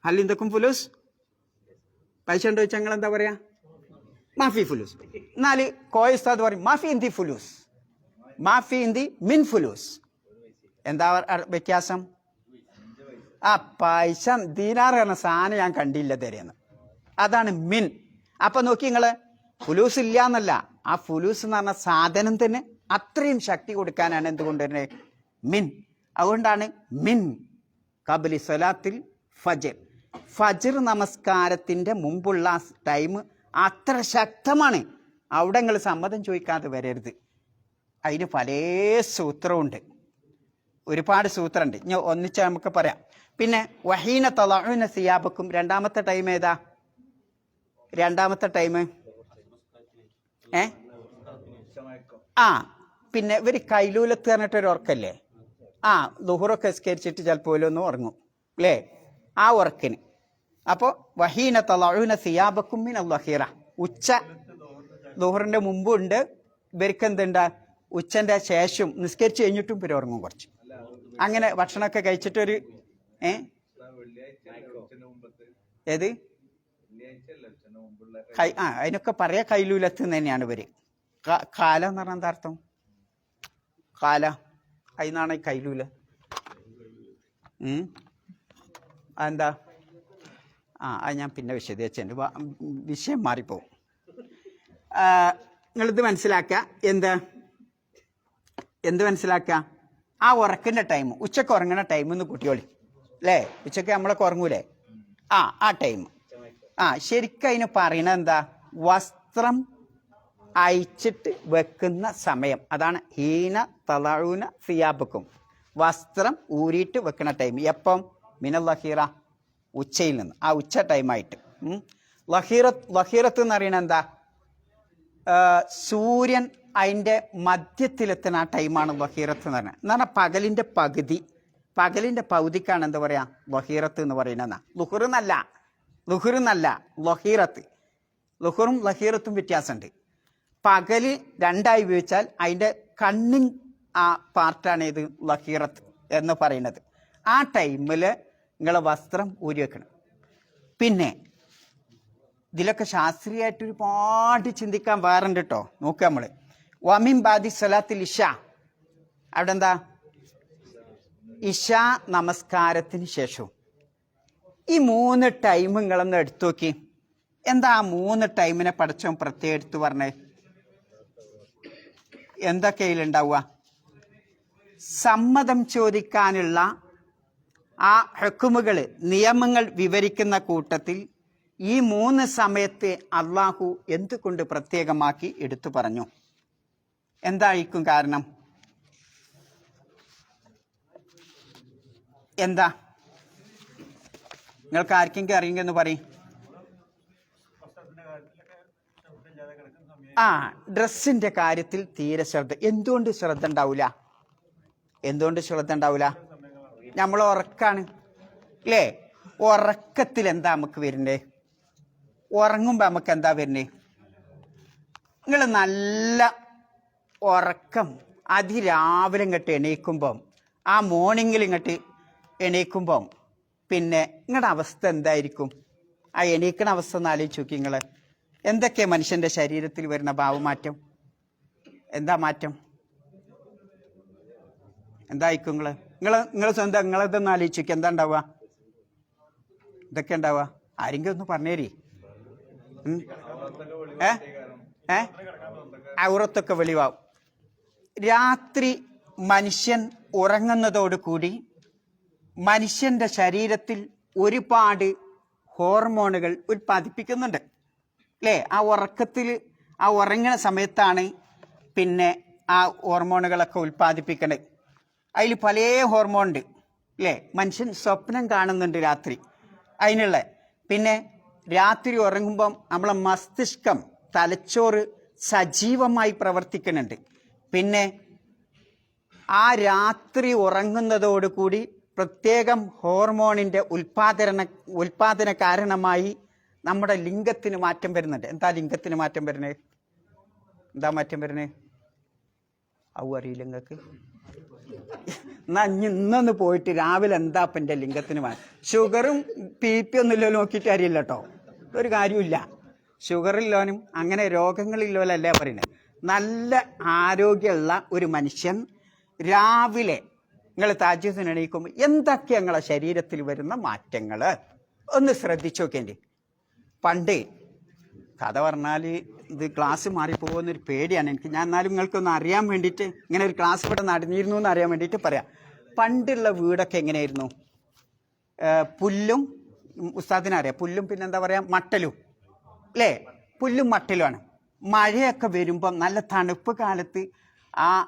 ഹല്ലിന്ദക്കും ഫുലൂസ് പൈസ ഉണ്ടോ ചോദിച്ചാൽ ഞങ്ങൾ എന്താ പറയാ? മാഫി ഫുലൂസ്. എന്നാല് കോയസ്താദ് പറയും മാഫി ഇന്തി ഫുലൂസ്, മാഫി ഇന്തി മിൻ ഫുലൂസ്. എന്താ വ്യത്യാസം? ആ പൈസ ദീനാർ എന്ന സാധനം ഞാൻ കണ്ടില്ല തരുന്ന്, അതാണ് മിൻ. അപ്പൊ നോക്കി നിങ്ങള്, ഫുലൂസ് ഇല്ല എന്നല്ല, ആ ഫുലൂസ് എന്ന് പറഞ്ഞ സാധനം തന്നെ അത്രയും ശക്തി കൊടുക്കാനാണ് എന്തുകൊണ്ടുവരുന്നത്? മിൻ. അതുകൊണ്ടാണ് മിൻ ഖബ്ലി സ്വലാത്തിൽ ഫജ്ർ. ഫജ്ർ നമസ്കാരത്തിന്റെ മുമ്പുള്ള ടൈം അത്ര ശക്തമാണ്. അവിടെ നിങ്ങൾ സമ്മതം ചോദിക്കാതെ വരരുത്. അതിന് പല സൂത്രമുണ്ട്, ഒരുപാട് സൂത്രമുണ്ട്. ഇനി ഒന്നിച്ച് നമുക്ക് പറയാം. പിന്നെ വഹീന തളഉന സിയാബക്കും, രണ്ടാമത്തെ ടൈം ഏതാ? രണ്ടാമത്തെ ടൈം പിന്നെ ഇവര് കൈലൂലത്ത് പറഞ്ഞിട്ടൊരു ഉറക്കല്ലേ? ദുഹറൊക്കെ സ്കരിച്ചിട്ട് ചിലപ്പോൾ ഒന്ന് ഉറങ്ങും അല്ലേ? ആ ഉറക്കിന്. അപ്പോൾ വഹീന തളഉന സിയാബക്കും മിനൽ ലഹീറ, ഉച്ച ദുഹറിന്റെ മുമ്പും ഉണ്ട് ഇവർക്ക്. എന്തുണ്ടാ? ഉച്ചന്റെ ശേഷം നിസ്കരിച്ച് കഴിഞ്ഞിട്ടും ഇവർ ഉറങ്ങും കുറച്ച്. അങ്ങനെ ഭക്ഷണമൊക്കെ കഴിച്ചിട്ടൊരു ഏത് അതിനൊക്കെ പറയാ കൈലൂലത്ത് തന്നെയാണ് ഇവര്. കാല എന്ന് പറഞ്ഞാൽ എന്താ അർത്ഥം? കാല അതിനാണ് ഈ കൈലൂല. അതെന്താ? അത് ഞാൻ പിന്നെ വിശദീകരിച്ചു, വിഷയം മാറിപ്പോവും. നിങ്ങളിത് മനസ്സിലാക്കുക. എന്ത് മനസ്സിലാക്കുക? ആ ഉറക്കിന്റെ ടൈം, ഉച്ചക്ക് ഉറങ്ങുന്ന ടൈം എന്ന് കുട്ടിയോളി അല്ലേ? ഉച്ചക്ക് നമ്മളൊക്കെ ഉറങ്ങൂലേ? ആ ടൈം. ശരിക്കും അതിന് പറയണത് എന്താ? വസ്ത്രം അയച്ചിട്ട് വെക്കുന്ന സമയം. അതാണ് ഹീന തളഉന സിയാബക്കും, വസ്ത്രം ഊരിയിട്ട് വെക്കുന്ന ടൈം. എപ്പം? മിനൽ ലഹീറ, ഉച്ചയിൽ നിന്ന്. ആ ഉച്ച ടൈമായിട്ട്. ലഹീറത്ത് എന്ന് പറയുന്നത് എന്താ? സൂര്യൻ അതിൻ്റെ മധ്യത്തിലെത്തുന്ന ആ ടൈമാണ് ലഹീറത്ത് എന്ന് പറയുന്നത്. എന്ന് പറഞ്ഞാൽ പകലിൻ്റെ പകുതിക്കാണ് എന്താ പറയാ ലഹീറത്ത് എന്ന് പറയുന്നത്. ലുഹുറെന്നല്ല ലഹീറത്ത്. ലുഹുറും ലഹീറത്തും വ്യത്യാസമുണ്ട്. പകല് രണ്ടായി ഉപയോഗിച്ചാൽ അതിൻ്റെ കണ്ണിങ് ആ പാർട്ടാണ് ഇത് ലഹീറത്ത് എന്ന് പറയുന്നത്. ആ ടൈമിൽ നിങ്ങളെ വസ്ത്രം ഊരി വെക്കണം. പിന്നെ ഇതിലൊക്കെ ശാസ്ത്രീയമായിട്ട് ഒരുപാട് ചിന്തിക്കാൻ വേറുണ്ട് കേട്ടോ. നോക്കുക നമ്മള്. വമിൻ ബാദി സലാത്തിൽ ഇഷ, അവിടെ എന്താ? ഇഷ നമസ്കാരത്തിന് ശേഷവും. ഈ 3 ടൈം നിങ്ങളൊന്ന് എടുത്തു നോക്കി. എന്താ ആ 3 ടൈമിനെ പഠിച്ചോ പ്രത്യേകം എടുത്തു പറഞ്ഞേ? എന്തൊക്കെയിലുണ്ടാവുക? സമ്മതം ചോദിക്കാനുള്ള ആ ഹുക്കുമുകൾ, നിയമങ്ങൾ വിവരിക്കുന്ന കൂട്ടത്തിൽ ഈ 3 സമയത്തെ അള്ളാഹു എന്തുകൊണ്ട് പ്രത്യേകമാക്കി എടുത്തു പറഞ്ഞു? എന്തായിരിക്കും കാരണം? എന്താ? നിങ്ങൾക്ക് ആർക്കെങ്കിലും അറിയെന്ന് പറയും. ഡ്രസ്സിന്റെ കാര്യത്തിൽ തീരെ ശ്രദ്ധ. എന്തുകൊണ്ട് ശ്രദ്ധ ഉണ്ടാവില്ല? നമ്മൾ ഉറക്കാണ് അല്ലേ? ഉറക്കത്തിൽ എന്താ നമുക്ക് വരുന്നേ? ഉറങ്ങുമ്പോ നമുക്ക് എന്താ വരുന്നേ? നിങ്ങൾ നല്ല ഉറക്കം അതിരാവിലെ ഇങ്ങോട്ട് എണീക്കുമ്പം, ആ മോർണിംഗിൽ ഇങ്ങോട്ട് എണീക്കുമ്പം പിന്നെ നിങ്ങളുടെ അവസ്ഥ എന്തായിരിക്കും? ആ എണീക്കണ അവസ്ഥ ഒന്ന് ആലോചിച്ച് നോക്കി നിങ്ങൾ. എന്തൊക്കെയാ മനുഷ്യന്റെ ശരീരത്തിൽ വരുന്ന ഭാവമാറ്റം? എന്താ മാറ്റം? എന്തായിരിക്കും? നിങ്ങൾ സ്വന്തം നിങ്ങളതൊന്ന് ആലോചിച്ച് നോക്കി. എന്താ ഉണ്ടാവുക? ഇതൊക്കെ ഉണ്ടാവുക? ആരെങ്കിലും ഒന്ന് പറഞ്ഞേരി. ഔറത്തൊക്കെ വെളിവാവും. രാത്രി മനുഷ്യൻ ഉറങ്ങുന്നതോടുകൂടി മനുഷ്യന്റെ ശരീരത്തിൽ ഒരുപാട് ഹോർമോണുകൾ ഉൽപ്പാദിപ്പിക്കുന്നുണ്ട്. അല്ലേ? ആ ഉറക്കത്തിൽ ആ ഉറങ്ങുന്ന സമയത്താണ് പിന്നെ ആ ഹോർമോണുകളൊക്കെ ഉൽപ്പാദിപ്പിക്കേണ്ടത്. അതിൽ പല ഹോർമോൺ ഉണ്ട് അല്ലേ? മനുഷ്യൻ സ്വപ്നം കാണുന്നുണ്ട് രാത്രി അതിനുള്ള. പിന്നെ രാത്രി ഉറങ്ങുമ്പം നമ്മളെ മസ്തിഷ്കം, തലച്ചോറ് സജീവമായി പ്രവർത്തിക്കുന്നുണ്ട്. പിന്നെ ആ രാത്രി ഉറങ്ങുന്നതോടുകൂടി പ്രത്യേകം ഹോർമോണിൻ്റെ ഉൽപാദന കാരണമായി നമ്മുടെ ലിംഗത്തിന് മാറ്റം വരുന്നുണ്ട്. എന്താ ലിംഗത്തിന് മാറ്റം വരുന്നത്? എന്താ മാറ്റം വരുന്നത്? അറിയില്ല നിങ്ങൾക്ക്? എന്നാ ഇന്നൊന്ന് പോയിട്ട് രാവിലെ എന്താ അപ്പം എൻ്റെ ലിംഗത്തിന് ഷുഗറും BP ഒന്നുമില്ലോ നോക്കിയിട്ട് അറിയില്ല കേട്ടോ, ഒരു കാര്യമില്ല. ഷുഗറില്ലോനും അങ്ങനെ രോഗങ്ങളില്ലോലല്ലേ പറയുന്നത്. നല്ല ആരോഗ്യമുള്ള ഒരു മനുഷ്യൻ രാവിലെ നിങ്ങൾ താജ്ജുദിന് എണീക്കുമ്പോൾ എന്തൊക്കെയാണ് നിങ്ങളെ ശരീരത്തിൽ വരുന്ന മാറ്റങ്ങൾ ഒന്ന് ശ്രദ്ധിച്ചു നോക്കേണ്ടി. പണ്ട് കഥ പറഞ്ഞാൽ ഇത് ക്ലാസ് മാറിപ്പോകുന്നൊരു പേടിയാണ് എനിക്ക്. ഞാൻ എന്നാലും നിങ്ങൾക്കൊന്ന് അറിയാൻ വേണ്ടിയിട്ട്, ഇങ്ങനെ ഒരു ക്ലാസ് ഇവിടെ നടന്നിരുന്നു എന്ന് അറിയാൻ വേണ്ടിയിട്ട് പറയാം. പണ്ടുള്ള വീടൊക്കെ എങ്ങനെയായിരുന്നു? പുല്ലും, ഉസ്താദിനറിയാം, പുല്ലും പിന്നെന്താ പറയുക, മട്ടലും അല്ലേ? പുല്ലും മട്ടലുമാണ്. മഴയൊക്കെ വരുമ്പം നല്ല തണുപ്പ് കാലത്ത്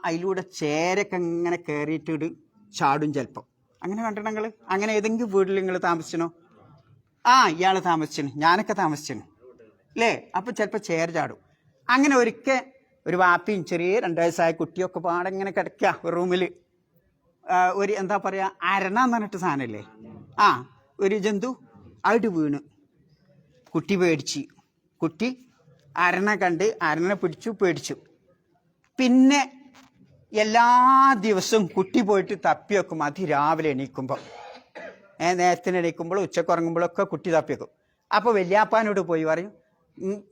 അതിലൂടെ ചേരൊക്കെ ഇങ്ങനെ കയറിയിട്ട് ചാടും ചിലപ്പോൾ. അങ്ങനെ കണ്ടിട്ട് നിങ്ങൾ അങ്ങനെ ഏതെങ്കിലും വീട്ടിൽ നിങ്ങൾ താമസിച്ചണോ? ഇയാൾ താമസിച്ചു, ഞാനൊക്കെ താമസിച്ചു അല്ലേ? അപ്പം ചിലപ്പോൾ ചേര ചാടും. അങ്ങനെ ഒരിക്കൽ ഒരു വാപ്പിയും ചെറിയ 2 വയസ്സായ കുട്ടിയൊക്കെ പാടെ ഇങ്ങനെ കിടക്കുക ഒരു റൂമിൽ. ഒരു എന്താ പറയുക, അരണന്ന് പറഞ്ഞിട്ട് സാധനമല്ലേ, ഒരു ജന്തു ആയിട്ട് വീണ്. കുട്ടി പേടിച്ച്. കുട്ടി അരണ കണ്ട് അരണനെ പിടിച്ചു, പേടിച്ചു. പിന്നെ എല്ലാ ദിവസവും കുട്ടി പോയിട്ട് തപ്പി വെക്കും. അതിരാവിലെ എണീക്കുമ്പോൾ, നേരത്തിന് എണീക്കുമ്പോൾ, ഉച്ചക്ക് ഉറങ്ങുമ്പോഴൊക്കെ കുട്ടി തപ്പി വെക്കും. അപ്പോൾ വല്യാപ്പാനോട് പോയി പറയും,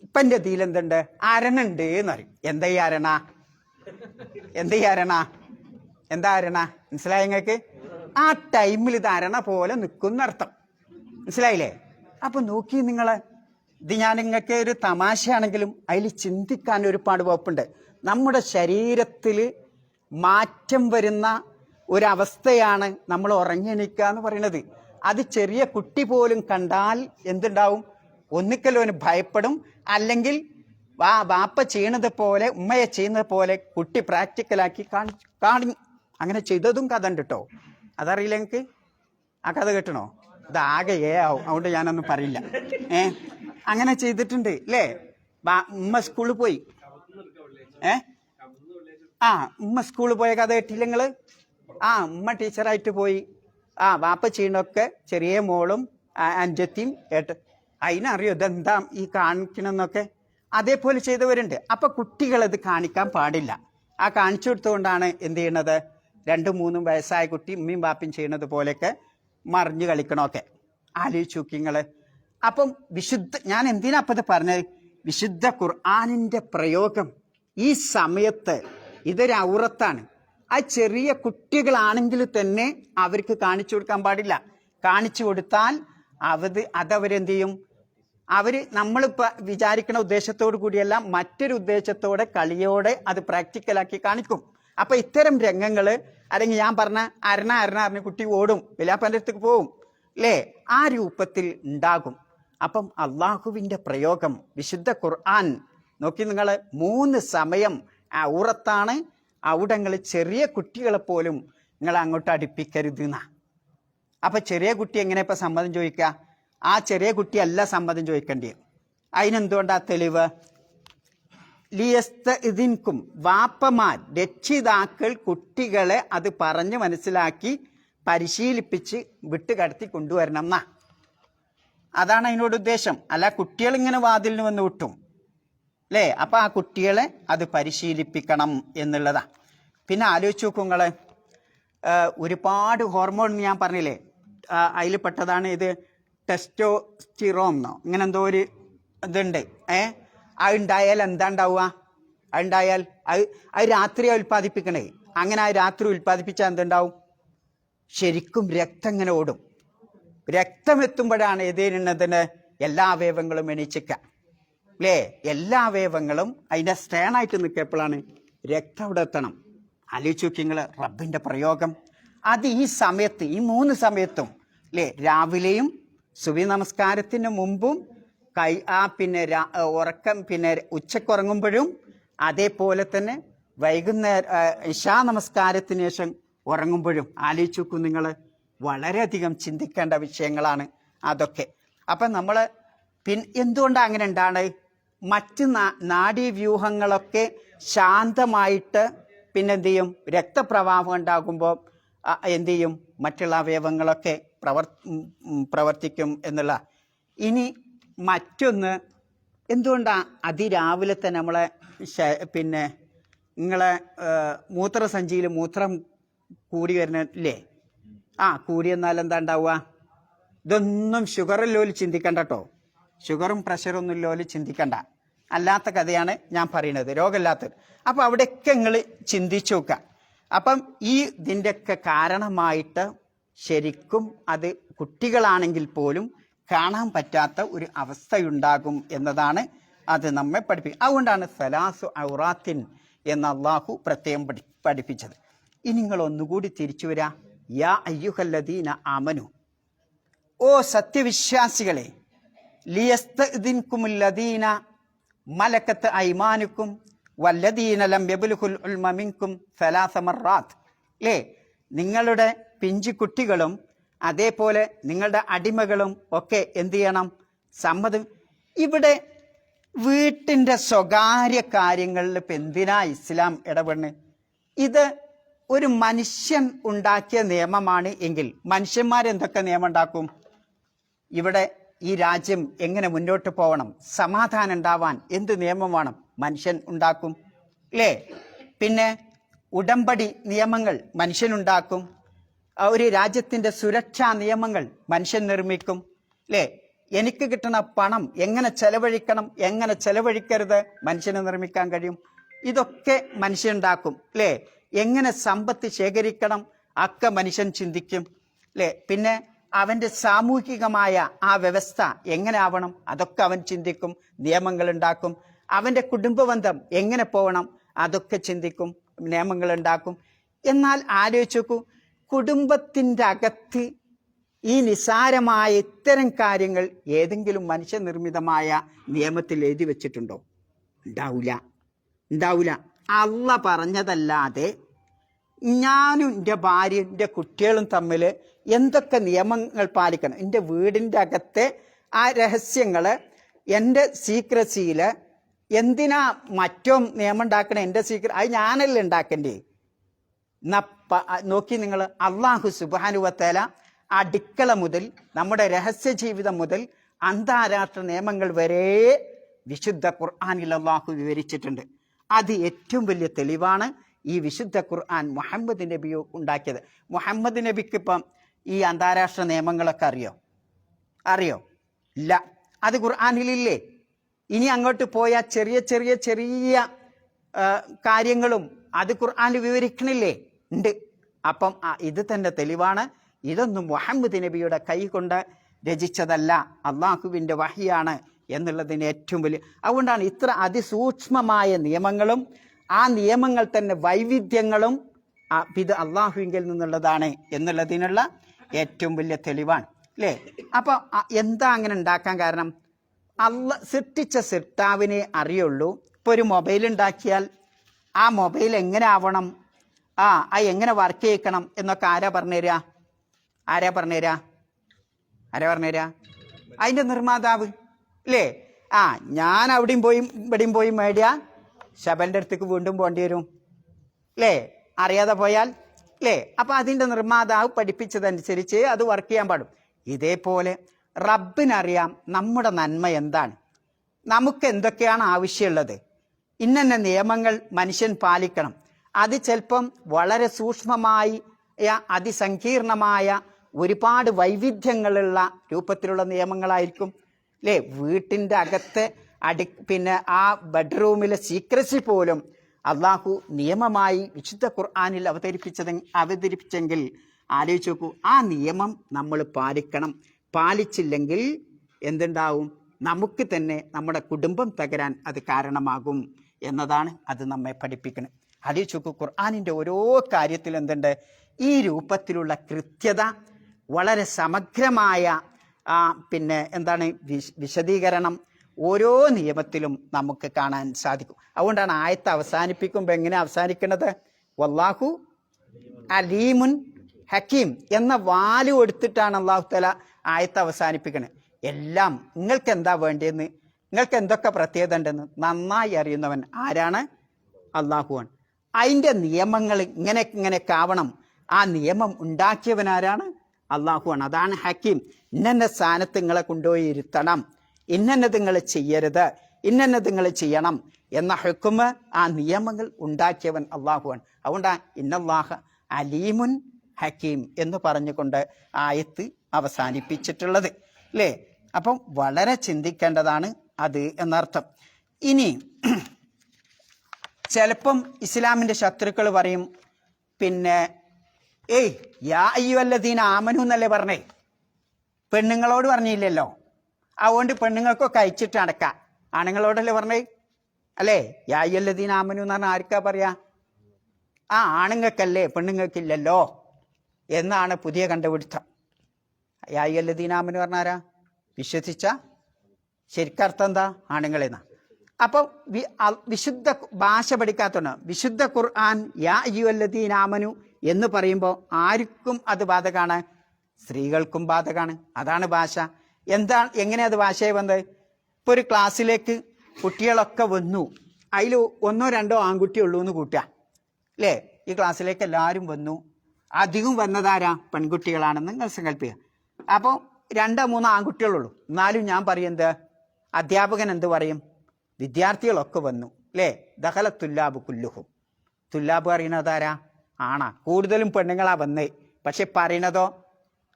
ഇപ്പം എൻ്റെ ഇതിൽ എന്തുണ്ട്, അരണുണ്ട് എന്നറിയും. എന്താ ഈ അരണ? എന്താ അരണ? മനസ്സിലായ നിങ്ങൾക്ക്? ആ ടൈമിൽ ഇത് അരണ പോലെ നിൽക്കുന്നർത്ഥം. മനസ്സിലായില്ലേ? അപ്പം നോക്കി നിങ്ങൾ, ഇത് ഞാൻ നിങ്ങൾക്ക് ഒരു തമാശയാണെങ്കിലും അതിൽ ചിന്തിക്കാൻ ഒരുപാട് വകുപ്പുണ്ട്. നമ്മുടെ ശരീരത്തിൽ മാറ്റം വരുന്ന ഒരവസ്ഥയാണ് നമ്മൾ ഉറങ്ങിയെണീക്കുക എന്ന് പറയുന്നത്. അത് ചെറിയ കുട്ടി പോലും കണ്ടാൽ എന്തുണ്ടാവും? ഒന്നിക്കലും അവന് ഭയപ്പെടും, അല്ലെങ്കിൽ ബാപ്പ ചെയ്യണത് പോലെ, ഉമ്മയെ ചെയ്യുന്നത് പോലെ കുട്ടി പ്രാക്ടിക്കലാക്കി കാണി. അങ്ങനെ ചെയ്തതും കഥ ഉണ്ട് കേട്ടോ. അതറിയില്ല നിങ്ങൾക്ക്? ആ കഥ കേട്ടണോ? ഇതാകെ ആവും, അതുകൊണ്ട് ഞാനൊന്നും പറയില്ല. അങ്ങനെ ചെയ്തിട്ടുണ്ട് അല്ലേ? ഉമ്മ സ്കൂളിൽ പോയി, ഉമ്മ സ്കൂളിൽ പോയ കഥ കേട്ടില്ല നിങ്ങള്? ഉമ്മ ടീച്ചറായിട്ട് പോയി. ബാപ്പ ചെയ്യണൊക്കെ ചെറിയ മോളും അഞ്ചത്തിയും അതിനറിയോ ഇതെന്താ ഈ കാണിക്കണമെന്നൊക്കെ. അതേപോലെ ചെയ്തവരുണ്ട്. അപ്പൊ കുട്ടികളത് കാണിക്കാൻ പാടില്ല. കാണിച്ചു കൊടുത്തുകൊണ്ടാണ് എന്ത് ചെയ്യണത്? 2-3 വയസ്സായ കുട്ടി ഉമ്മയും ബാപ്പയും ചെയ്യണത് പോലെയൊക്കെ മറിഞ്ഞു കളിക്കണമൊക്കെ. ആലോചിച്ച് നോക്കി നിങ്ങള്. അപ്പം ഞാൻ എന്തിനാ അപ്പം ഇത് പറഞ്ഞത്? വിശുദ്ധ ഖുർആനിന്റെ പ്രയോഗം ഈ സമയത്ത് ഇതൊരു ഔറത്താണ്. ആ ചെറിയ കുട്ടികളാണെങ്കിൽ തന്നെ അവർക്ക് കാണിച്ചു കൊടുക്കാൻ പാടില്ല. കാണിച്ചു കൊടുത്താൽ അതവരെന്ത് ചെയ്യും? നമ്മളിപ്പോൾ വിചാരിക്കുന്ന ഉദ്ദേശത്തോടു കൂടിയല്ല, മറ്റൊരു ഉദ്ദേശത്തോടെ, കളിയോടെ അത് പ്രാക്ടിക്കലാക്കി കാണിക്കും. അപ്പൊ ഇത്തരം രംഗങ്ങൾ, അല്ലെങ്കിൽ ഞാൻ പറഞ്ഞ അരണ കുട്ടി ഓടും, വിലാപ്പൻ്റെ അടുത്തേക്ക് പോവും അല്ലേ, ആ രൂപത്തിൽ ഉണ്ടാകും. അപ്പം അള്ളാഹുവിൻ്റെ പ്രയോഗം വിശുദ്ധ ഖുർആൻ നോക്കി നിങ്ങൾ, 3 സമയം ഔറത്താണ്. അവിടങ്ങൾ ചെറിയ കുട്ടികളെ പോലും നിങ്ങൾ അങ്ങോട്ട് അടുപ്പിക്കരുത് എന്നാ. അപ്പൊ ചെറിയ കുട്ടി എങ്ങനെ ഇപ്പൊ സമ്മതം ചോദിക്കുക? ആ ചെറിയ കുട്ടിയല്ല സമ്മതം ചോദിക്കേണ്ടത്. അതിനെന്തുകൊണ്ടാ തെളിവ്? ലിയസ്തഇദിൻകും, വാപ്പമാർ, രക്ഷിതാക്കൾ കുട്ടികളെ അത് പറഞ്ഞ് മനസ്സിലാക്കി പരിശീലിപ്പിച്ച് വിട്ടുകടത്തി കൊണ്ടുവരണം എന്നാ. അതാണ് അതിനോട് ഉദ്ദേശം. അല്ല കുട്ടികൾ ഇങ്ങനെ വാതിലിന് വന്ന് വിട്ടും അല്ലേ? അപ്പൊ ആ കുട്ടികളെ അത് പരിശീലിപ്പിക്കണം എന്നുള്ളതാ. പിന്നെ ആലോചിച്ച് നോക്കൂ നിങ്ങള്, ഒരുപാട് ഹോർമോൺ ഞാൻ പറഞ്ഞില്ലേ, അതിൽ പെട്ടതാണ് ഇത് ടെസ്റ്റോസ്റ്റിറോൺ എന്നോ ഇങ്ങനെ എന്തോ ഒരു ഇതുണ്ട്. അതുണ്ടായാൽ എന്താ ഉണ്ടാവുക? അതുണ്ടായാൽ അത് രാത്രിയാണ് ഉൽപ്പാദിപ്പിക്കണേ. അങ്ങനെ ആ രാത്രി ഉൽപ്പാദിപ്പിച്ചാൽ എന്തുണ്ടാവും? ശരിക്കും രക്തം ഇങ്ങനെ ഓടും. രക്തം എത്തുമ്പോഴാണ് ഏതേനുള്ളതിന് എല്ലാ അവയവങ്ങളും എണീച്ചിക്ക അല്ലേ? എല്ലാ അവയവങ്ങളും അതിൻ്റെ സ്റ്റേണായിട്ട് നിൽക്കപ്പോഴാണ് രക്തം അവിടെ എത്തണം. ആലോചിച്ച് നോക്കി നിങ്ങൾ റബ്ബിൻ്റെ പ്രയോഗം. അത് ഈ സമയത്ത്, ഈ 3 സമയത്തും അല്ലേ, രാവിലെയും സുബഹി നമസ്കാരത്തിന് മുമ്പും പിന്നെ ഉറക്കം പിന്നെ ഉച്ചക്കുറങ്ങുമ്പോഴും അതേപോലെ തന്നെ വൈകുന്നേരം ഇശാ നമസ്കാരത്തിന് ശേഷം ഉറങ്ങുമ്പോഴും ആലോചിച്ച് നോക്കൂ നിങ്ങൾ. വളരെയധികം ചിന്തിക്കേണ്ട വിഷയങ്ങളാണ് അതൊക്കെ. അപ്പം നമ്മൾ എന്തുകൊണ്ടാണ് അങ്ങനെ ഉണ്ടാണ്? മറ്റ് നാഡീവ്യൂഹങ്ങളൊക്കെ ശാന്തമായിട്ട് പിന്നെന്ത് ചെയ്യും? രക്തപ്രവാഹം ഉണ്ടാകുമ്പോൾ എന്തു ചെയ്യും? മറ്റുള്ള അവയവങ്ങളൊക്കെ പ്രവർത്തിക്കും എന്നുള്ള. ഇനി മറ്റൊന്ന്, എന്തുകൊണ്ടാണ് അതിരാവിലെ തന്നെ നമ്മളെ പിന്നെ നിങ്ങളെ മൂത്രസഞ്ചിയിൽ മൂത്രം കൂടി വരുന്നില്ലേ? കൂടി എന്നാൽ എന്താ ഉണ്ടാവുക? ഇതൊന്നും ഷുഗറില്ലോല് ചിന്തിക്കണ്ട കേട്ടോ. ഷുഗറും പ്രഷറൊന്നും ഇല്ലോല് ചിന്തിക്കണ്ട. അല്ലാത്ത കഥയാണ് ഞാൻ പറയുന്നത്, രോഗമില്ലാത്തത്. അപ്പം അവിടെയൊക്കെ നിങ്ങൾ ചിന്തിച്ചു നോക്കുക. അപ്പം ഇതിൻ്റെയൊക്കെ കാരണമായിട്ട് ശരിക്കും അത് കുട്ടികളാണെങ്കിൽ പോലും കാണാൻ പറ്റാത്ത ഒരു അവസ്ഥയുണ്ടാകും എന്നതാണ് അത് നമ്മെ പഠിപ്പിക്കുക. അതുകൊണ്ടാണ് സലാസു ഔറാത്തിൻ എന്ന് അള്ളാഹു പ്രത്യേകം പഠിപ്പിച്ചത്. ഇനി നിങ്ങൾ ഒന്നുകൂടി തിരിച്ചു വരാ. യാ അയ്യുഹല്ലദീന ആമനു, ഓ സത്യവിശ്വാസികളെ, ലിയസ്തഅ്ദിൻകുമുല്ലദീന മലക്കത്ത് ഐമാനുക്കും വല്ലദീന ലം യബ്ലുഗുൽ ഉൽമ മിൻകും സലാസ മർറാത്ത്. നിങ്ങളുടെ പിഞ്ചു കുട്ടികളും അതേപോലെ നിങ്ങളുടെ അടിമകളും ഒക്കെ എന്ത് ചെയ്യണം? സമ്മതം. ഇവിടെ വീട്ടിൻ്റെ സ്വകാര്യ കാര്യങ്ങളിൽ ഇപ്പം എന്തിനാ ഇസ്ലാം ഇടപെടുന്നത്? ഇത് ഒരു മനുഷ്യൻ ഉണ്ടാക്കിയ നിയമമാണ് എങ്കിൽ മനുഷ്യന്മാരെന്തൊക്കെ നിയമം ഉണ്ടാക്കും? ഇവിടെ ഈ രാജ്യം എങ്ങനെ മുന്നോട്ട് പോകണം, സമാധാനം ഉണ്ടാവാൻ എന്ത് നിയമം വേണം? മനുഷ്യൻ ഉണ്ടാക്കും. പിന്നെ ഉടമ്പടി നിയമങ്ങൾ മനുഷ്യനുണ്ടാക്കും. ഒരു രാജ്യത്തിൻ്റെ സുരക്ഷാ നിയമങ്ങൾ മനുഷ്യൻ നിർമ്മിക്കും. എനിക്ക് കിട്ടുന്ന പണം എങ്ങനെ ചെലവഴിക്കണം, എങ്ങനെ ചെലവഴിക്കരുത് മനുഷ്യന് നിർമ്മിക്കാൻ കഴിയും. ഇതൊക്കെ മനുഷ്യനുണ്ടാക്കും. എങ്ങനെ സമ്പത്ത് ശേഖരിക്കണം ഒക്കെ മനുഷ്യൻ ചിന്തിക്കും. പിന്നെ അവൻ്റെ സാമൂഹികമായ ആ വ്യവസ്ഥ എങ്ങനെ ആവണം അതൊക്കെ അവൻ ചിന്തിക്കും, നിയമങ്ങൾ ഉണ്ടാക്കും. അവൻ്റെ കുടുംബബന്ധം എങ്ങനെ പോകണം അതൊക്കെ ചിന്തിക്കും, നിയമങ്ങൾ ഉണ്ടാക്കും. എന്നാൽ ആലോചിച്ച് നോക്കൂ, കുടുംബത്തിൻ്റെ അകത്ത് ഈ നിസാരമായ ഇത്തരം കാര്യങ്ങൾ ഏതെങ്കിലും മനുഷ്യനിർമ്മിതമായ നിയമത്തിൽ എഴുതി വെച്ചിട്ടുണ്ടോ? ഉണ്ടാവില്ല. അള്ള പറഞ്ഞതല്ലാതെ ഞാനും എൻ്റെ ഭാര്യയും എൻ്റെ കുട്ടികളും തമ്മിൽ എന്തൊക്കെ നിയമങ്ങൾ പാലിക്കണം, എൻ്റെ വീടിൻ്റെ അകത്തെ ആ രഹസ്യങ്ങൾ, എൻ്റെ സീക്രസിയിൽ എന്തിനാ മറ്റോ നിയമം ഉണ്ടാക്കണം? എൻ്റെ അത് ഞാനല്ലേ ഉണ്ടാക്കണ്ടേ? നോക്കി നിങ്ങൾ, അള്ളാഹു സുബ്ഹാനഹു വ തആല അടുക്കള മുതൽ നമ്മുടെ രഹസ്യ ജീവിതം മുതൽ അന്താരാഷ്ട്ര നിയമങ്ങൾ വരെ വിശുദ്ധ ഖുർആനിൽ അള്ളാഹു വിവരിച്ചിട്ടുണ്ട്. അത് ഏറ്റവും വലിയ തെളിവാണ് ഈ വിശുദ്ധ ഖുർആൻ മുഹമ്മദ് നബി ഉണ്ടാക്കിയത്. മുഹമ്മദ് നബിക്ക് ഇപ്പം ഈ അന്താരാഷ്ട്ര നിയമങ്ങളൊക്കെ അറിയോ? ഇല്ല. അത് ഖുർആനിലില്ലേ? ഇനി അങ്ങോട്ട് പോയാൽ ചെറിയ ചെറിയ ചെറിയ കാര്യങ്ങളും അത് ഖുർആനിൽ വിവരിക്കണില്ലേ? ഉണ്ട്. അപ്പം ഇത് തന്നെ തെളിവാണ്. ഇതൊന്നും മുഹമ്മദ് നബിയുടെ കൈ കൊണ്ട് രചിച്ചതല്ല, അള്ളാഹുവിൻ്റെ വഹിയാണ് എന്നുള്ളതിന് ഏറ്റവും വലിയ. അതുകൊണ്ടാണ് ഇത്ര അതിസൂക്ഷ്മമായ നിയമങ്ങളും ആ നിയമങ്ങൾ തന്നെ വൈവിധ്യങ്ങളും ഇത് അള്ളാഹുവിങ്കിൽ നിന്നുള്ളതാണ് എന്നുള്ളതിനുള്ള ഏറ്റവും വലിയ തെളിവാണ്. അപ്പം എന്താ അങ്ങനെ ഉണ്ടാക്കാൻ കാരണം? സൃഷ്ടിച്ച സൃഷ്ടാവിനെ അറിയുള്ളൂ. ഇപ്പോൾ ഒരു മൊബൈൽ ഉണ്ടാക്കിയാൽ ആ മൊബൈൽ എങ്ങനെ ആവണം, എങ്ങനെ വർക്ക് ചെയ്യിക്കണം എന്നൊക്കെ ആരാ പറഞ്ഞുതരാ? അതിൻ്റെ നിർമ്മാതാവ്. ഞാൻ അവിടെയും പോയി ഇവിടെയും പോയി മേടിയാ ശബന്റെ അടുത്തേക്ക് വീണ്ടും പോകേണ്ടി വരും. അറിയാതെ പോയാൽ. അപ്പം അതിൻ്റെ നിർമ്മാതാവ് പഠിപ്പിച്ചതനുസരിച്ച് അത് വർക്ക് ചെയ്യാൻ പാടും. ഇതേപോലെ റബ്ബിനറിയാം നമ്മുടെ നന്മ എന്താണ്, നമുക്ക് എന്തൊക്കെയാണ് ആവശ്യമുള്ളത്. ഇന്ന നിയമങ്ങൾ മനുഷ്യൻ പാലിക്കണം. അത് ചിലപ്പം വളരെ സൂക്ഷ്മമായി അതിസങ്കീർണമായ ഒരുപാട് വൈവിധ്യങ്ങളുള്ള രൂപത്തിലുള്ള നിയമങ്ങളായിരിക്കും. വീട്ടിൻ്റെ അകത്തെ പിന്നെ ആ ബെഡ്റൂമിലെ സീക്രസി പോലും അള്ളാഹു നിയമമായി വിശുദ്ധ ഖുർആനിൽ അവതരിപ്പിച്ചെങ്കിൽ ആലോചിച്ച് നോക്കൂ, ആ നിയമം നമ്മൾ പാലിക്കണം. പാലിച്ചില്ലെങ്കിൽ എന്തുണ്ടാവും? നമുക്ക് തന്നെ നമ്മുടെ കുടുംബം തകരാൻ അത് കാരണമാകും എന്നതാണ് അത് നമ്മെ പഠിപ്പിക്കുന്നത്. ആലോചിച്ച് നോക്കൂ, ഖുർആനിൻ്റെ ഓരോ കാര്യത്തിലും എന്തുണ്ട്? ഈ രൂപത്തിലുള്ള കൃത്യത, വളരെ സമഗ്രമായ പിന്നെ എന്താണ് വിശദീകരണം ഓരോ നിയമത്തിലും നമുക്ക് കാണാൻ സാധിക്കും. അതുകൊണ്ടാണ് ആയത്ത് അവസാനിപ്പിക്കുമ്പോൾ എങ്ങനെ അവസാനിക്കുന്നത്? വല്ലാഹു അലീമുൻ ഹക്കീം എന്ന വാല് കൊടുത്തിട്ടാണ് അള്ളാഹു തആല ആയത്ത് അവസാനിപ്പിക്കുന്നത്. എല്ലാം നിങ്ങൾക്ക് എന്താ വേണ്ടിയെന്ന്, നിങ്ങൾക്ക് എന്തൊക്കെ പ്രത്യേകത ഉണ്ടെന്ന് നന്നായി അറിയുന്നവൻ ആരാണ്? അള്ളാഹുവാണ്. അതിൻ്റെ നിയമങ്ങൾ ഇങ്ങനെയൊക്കെ ആവണം, ആ നിയമം ഉണ്ടാക്കിയവനാരാണ്? അള്ളാഹുവാണ്. അതാണ് ഹക്കീം. ഇന്ന സ്ഥാനത്ത് നിങ്ങളെ കൊണ്ടുപോയി ഇരുത്തണം, ഇന്നത് നിങ്ങൾ ചെയ്യരുത്, ഇന്നത് നിങ്ങൾ ചെയ്യണം എന്ന ഹുക്കുമ്, ആ നിയമങ്ങൾ ഉണ്ടാക്കിയവൻ അള്ളാഹുവാണ്. അതുകൊണ്ടാണ് ഇന്നല്ലാഹ അലീമുൻ ഹക്കീം എന്ന് പറഞ്ഞുകൊണ്ട് ആയത്ത് അവസാനിപ്പിച്ചിട്ടുള്ളത് അല്ലേ? അപ്പം വളരെ ചിന്തിക്കേണ്ടതാണ് അത് എന്നർത്ഥം. ഇനി ചിലപ്പം ഇസ്ലാമിൻ്റെ ശത്രുക്കൾ പറയും, പിന്നെ യാ അയ്യുഹല്ലദീന ആമനു എന്നല്ലേ പറഞ്ഞേ, പെണ്ണുങ്ങളോട് പറഞ്ഞില്ലല്ലോ, അതുകൊണ്ട് പെണ്ണുങ്ങൾക്കൊക്കെ അയച്ചിട്ട് നടക്കാം. ആണുങ്ങളോടല്ലേ പറഞ്ഞേ അല്ലേ? യാ അയ്യുഹല്ലദീന ആമനു എന്ന് പറഞ്ഞാൽ ആർക്കാ പറയാ? ആണുങ്ങൾക്കല്ലേ, പെണ്ണുങ്ങൾക്കില്ലല്ലോ എന്നാണ് പുതിയ കണ്ടുപിടുത്തം. യാ അയ്യുഹല്ലദീന ആമനു പറഞ്ഞാരാ? വിശ്വസിച്ച. ശരിക്കർത്ഥം എന്താ? ആണുങ്ങളെന്നാ. അപ്പം വിശുദ്ധ ഭാഷ പഠിക്കാത്തതാണ്. വിശുദ്ധ ഖുർആൻ യാ അയ്യുഹല്ലദീന ആമനു എന്ന് പറയുമ്പോൾ ആർക്കും അത് ബാധകമാണ്, സ്ത്രീകൾക്കും ബാധകമാണ്. അതാണ് ഭാഷ. എങ്ങനെയാ അത് ഭാഷയായി വന്നത്? ഇപ്പോൾ ഒരു ക്ലാസ്സിലേക്ക് കുട്ടികളൊക്കെ വന്നു, അതിൽ 1 or 2 ആൺകുട്ടിയുള്ളൂ എന്ന് കൂട്ടുക അല്ലേ? ഈ ക്ലാസ്സിലേക്ക് എല്ലാവരും വന്നു, അധികം വന്നതാരാ? പെൺകുട്ടികളാണെന്ന് നിങ്ങൾ സങ്കല്പിക്കുക. അപ്പോൾ 2 or 3 ആൺകുട്ടികളുള്ളൂ. എന്നാലും ഞാൻ പറയും എന്ത്, അധ്യാപകൻ എന്ത് പറയും? വിദ്യാർത്ഥികളൊക്കെ വന്നു അല്ലേ? ദഖല തുല്ലാബ് കുല്ലുഹും. തുല്ലാബ് അറിയണതാരാ? ആണാ. കൂടുതലും പെണ്ണുങ്ങളാ വന്നേ, പക്ഷെ പറയണതോ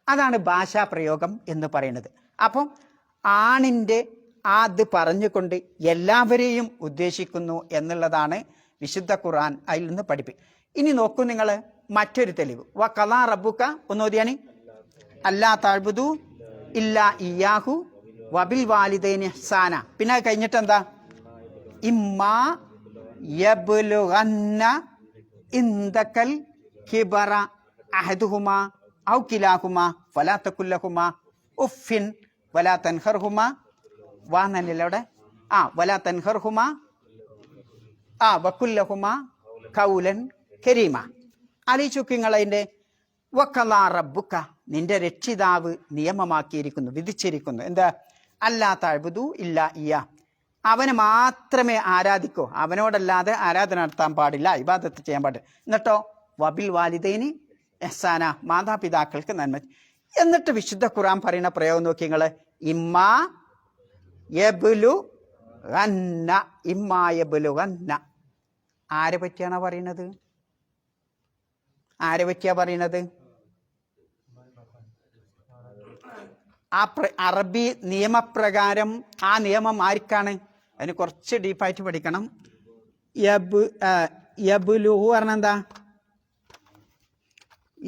അതാണ് ഭാഷാ പ്രയോഗം എന്ന് പറയുന്നത്. അപ്പം ആണിൻ്റെ അത് പറഞ്ഞുകൊണ്ട് എല്ലാവരെയും ഉദ്ദേശിക്കുന്നു എന്നുള്ളതാണ് വിശുദ്ധ ഖുർആൻ അതിൽ നിന്ന് പഠിപ്പിക്കും. ഇനി നോക്കൂ നിങ്ങൾ മറ്റൊരു തെളിവ്. വ ഖളാ റബ്ബുക ഒന്നോദിയാണ് അല്ലാ തഅ്ബുദു ഇല്ലാ ഇയ്യാഹു വബിൽ വാലിദൈനി ഇഹ്സാന. പിന്നെ കഴിഞ്ഞിട്ട് എന്താ? ഇമ്മാ യബ്ലുഗന്ന ഇൻദകൽ കിബറ അഹദുഹുമാ ഔ കിലാഹുമാ ഫലാ തഖുൽ ലഹുമാ ഉഫിൻ വലാ തൻഹർഹുമാ വാന്നല്ലേ വലാ തൻഹർഹുമാ വഖുൽ ലഹുമാ ഖൗലൻ കരീമ. ആലോചിക്കുങ്ങളതിൻ്റെ വഖളാ റബ്ബുക, നിന്റെ രക്ഷിതാവ് നിയമമാക്കിയിരിക്കുന്നു, വിധിച്ചിരിക്കുന്നു. എന്താ? അല്ലാ തഅ്ബുദു ഇല്ലാ ഇയ്യാ, അവനെ മാത്രമേ ആരാധിക്കൂ, അവനോടല്ലാതെ ആരാധന നടത്താൻ പാടില്ല, ഇബാദത്ത് ചെയ്യാൻ പാടില്ല. എന്നിട്ടോ വബിൽ വാലിദൈനി ഇഹ്സാന, മാതാപിതാക്കൾക്ക് നന്മ. എന്നിട്ട് വിശുദ്ധ ഖുർആൻ പറയുന്ന പ്രയോഗം നോക്കി നിങ്ങൾ, ഇമ്മാ യബ്ലുഗന്ന. ഇമ്മാ യബ്ലുഗന്ന ആരെ പറ്റിയാണ് പറയുന്നത്? ആരെ പറ്റിയാ പറയുന്നത്? അറബി നിയമപ്രകാരം ആ നിയമം ആർക്കാണ്? അതിന് കുറച്ച് ഡീപ്പായിട്ട് പഠിക്കണം. യബ്ലുഹു പറഞ്ഞ എന്താ?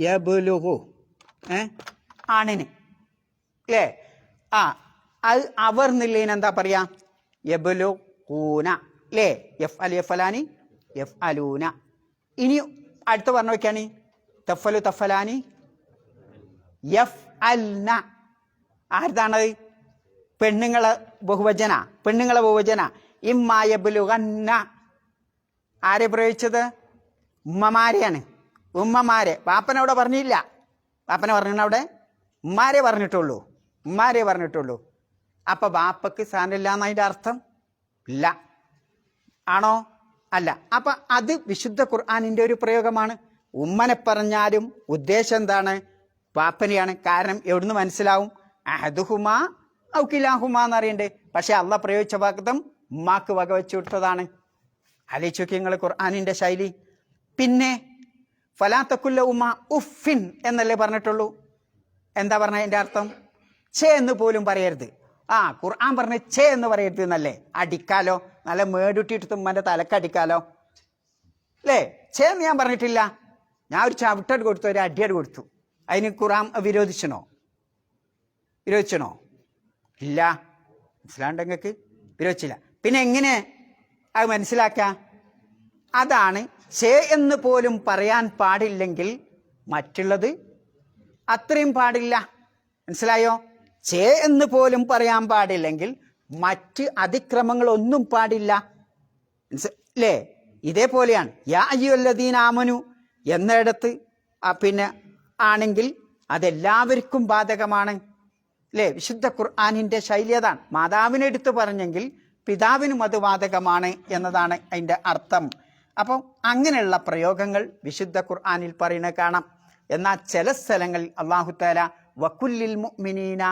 യബ്ലുഹു ആണിന് അല്ലേ? അത് അവർ എന്നുള്ളതിന് എന്താ പറയാ? യബ്ലുഗൂന അല്ലേ? യഫ്അൽ യഫ്അലാനി യഫ്അലൂന. ഇനി അടുത്ത് പറഞ്ഞു നോക്കിയാണ് തഫലു തഫലാനി യഫ്അൽന. ആരുതാണത്? പെണ്ണുങ്ങളെ ബഹുവചന. ഇമ്മാ യബ്ലുഗന്ന ആരെ പ്രയോഗിച്ചത്? ഉമ്മമാരെയാണ്. ഉമ്മമാരെ. വാപ്പനവിടെ പറഞ്ഞില്ല. വാപ്പനെ പറഞ്ഞവിടെ ഉമ്മാരെ പറഞ്ഞിട്ടുള്ളൂ. അപ്പൊ വാപ്പക്ക് സ്ഥാനമില്ല എന്നതിൻ്റെ അർത്ഥം ഇല്ല ആണോ? അല്ല. അപ്പൊ അത് വിശുദ്ധ ഖുർആനിന്റെ ഒരു പ്രയോഗമാണ്. ഉമ്മനെ പറഞ്ഞാലും ഉദ്ദേശം എന്താണ്? വാപ്പനെയാണ്. കാരണം എവിടുന്ന് മനസ്സിലാവും? അഹദുഹുമാ ഔ കിലാഹുമാ എന്നറിയണ്ടേ. പക്ഷെ അള്ളാഹ് പ്രയോഗിച്ച വാക്തം ഉമ്മാക്ക് വകവെച്ചു വിട്ടതാണ്. ആലോചിച്ച് നിങ്ങൾ ഖുർആനിന്റെ ശൈലി. പിന്നെ ഫലാ തഖുൽ ലഹുമാ ഉഫിൻ എന്നല്ലേ പറഞ്ഞിട്ടുള്ളൂ. എന്താ പറഞ്ഞ അതിന്റെ അർത്ഥം? ഛേ എന്ന് പോലും പറയരുത്. ഖുർആൻ പറഞ്ഞ ഛേ എന്ന് പറയരുത് എന്നല്ലേ? അടിക്കാലോ, നല്ല മേടുട്ടിയിട്ട് തുമ്മന്റെ തലക്കടിക്കാലോ അല്ലേ? ഛേ എന്ന് ഞാൻ പറഞ്ഞിട്ടില്ല. ഞാൻ ഒരു ചവിട്ടട് കൊടുത്തു, ഒരു അടിയട് കൊടുത്തു. അതിന് ഖുർആൻ വിരോധിച്ചണോ? ഇല്ല. മനസ്സിലാണ്ടെങ്ങൾക്ക് വിരോധിച്ചില്ല. പിന്നെ എങ്ങനെ അത് മനസ്സിലാക്കുക? അതാണ് ഛേ എന്ന് പോലും പറയാൻ പാടില്ലെങ്കിൽ മറ്റുള്ളത് അത്രയും പാടില്ല. മനസ്സിലായോ? ചേ എന്ന് പോലും പറയാൻ പാടില്ലെങ്കിൽ മറ്റ് അതിക്രമങ്ങളൊന്നും പാടില്ല. അല്ലേ? ഇതേപോലെയാണ് യാ അയ്യുഹല്ലദീന ആമനു എന്നിടത്ത് പിന്നെ ആണെങ്കിൽ അതെല്ലാവർക്കും ബാധകമാണ്. അല്ലേ? വിശുദ്ധ ഖുർആനിന്റെ ശൈലി അതാണ്. മാതാവിനെടുത്ത് പറഞ്ഞെങ്കിൽ പിതാവിനും അത് ബാധകമാണ് എന്നതാണ് അതിൻ്റെ അർത്ഥം. അപ്പം അങ്ങനെയുള്ള പ്രയോഗങ്ങൾ വിശുദ്ധ ഖുർആനിൽ പറയുന്നത് കാണാം. എന്നാൽ ചില സ്ഥലങ്ങളിൽ അല്ലാഹു തആല വകുല്ലിൽ മുഅ്മിനീന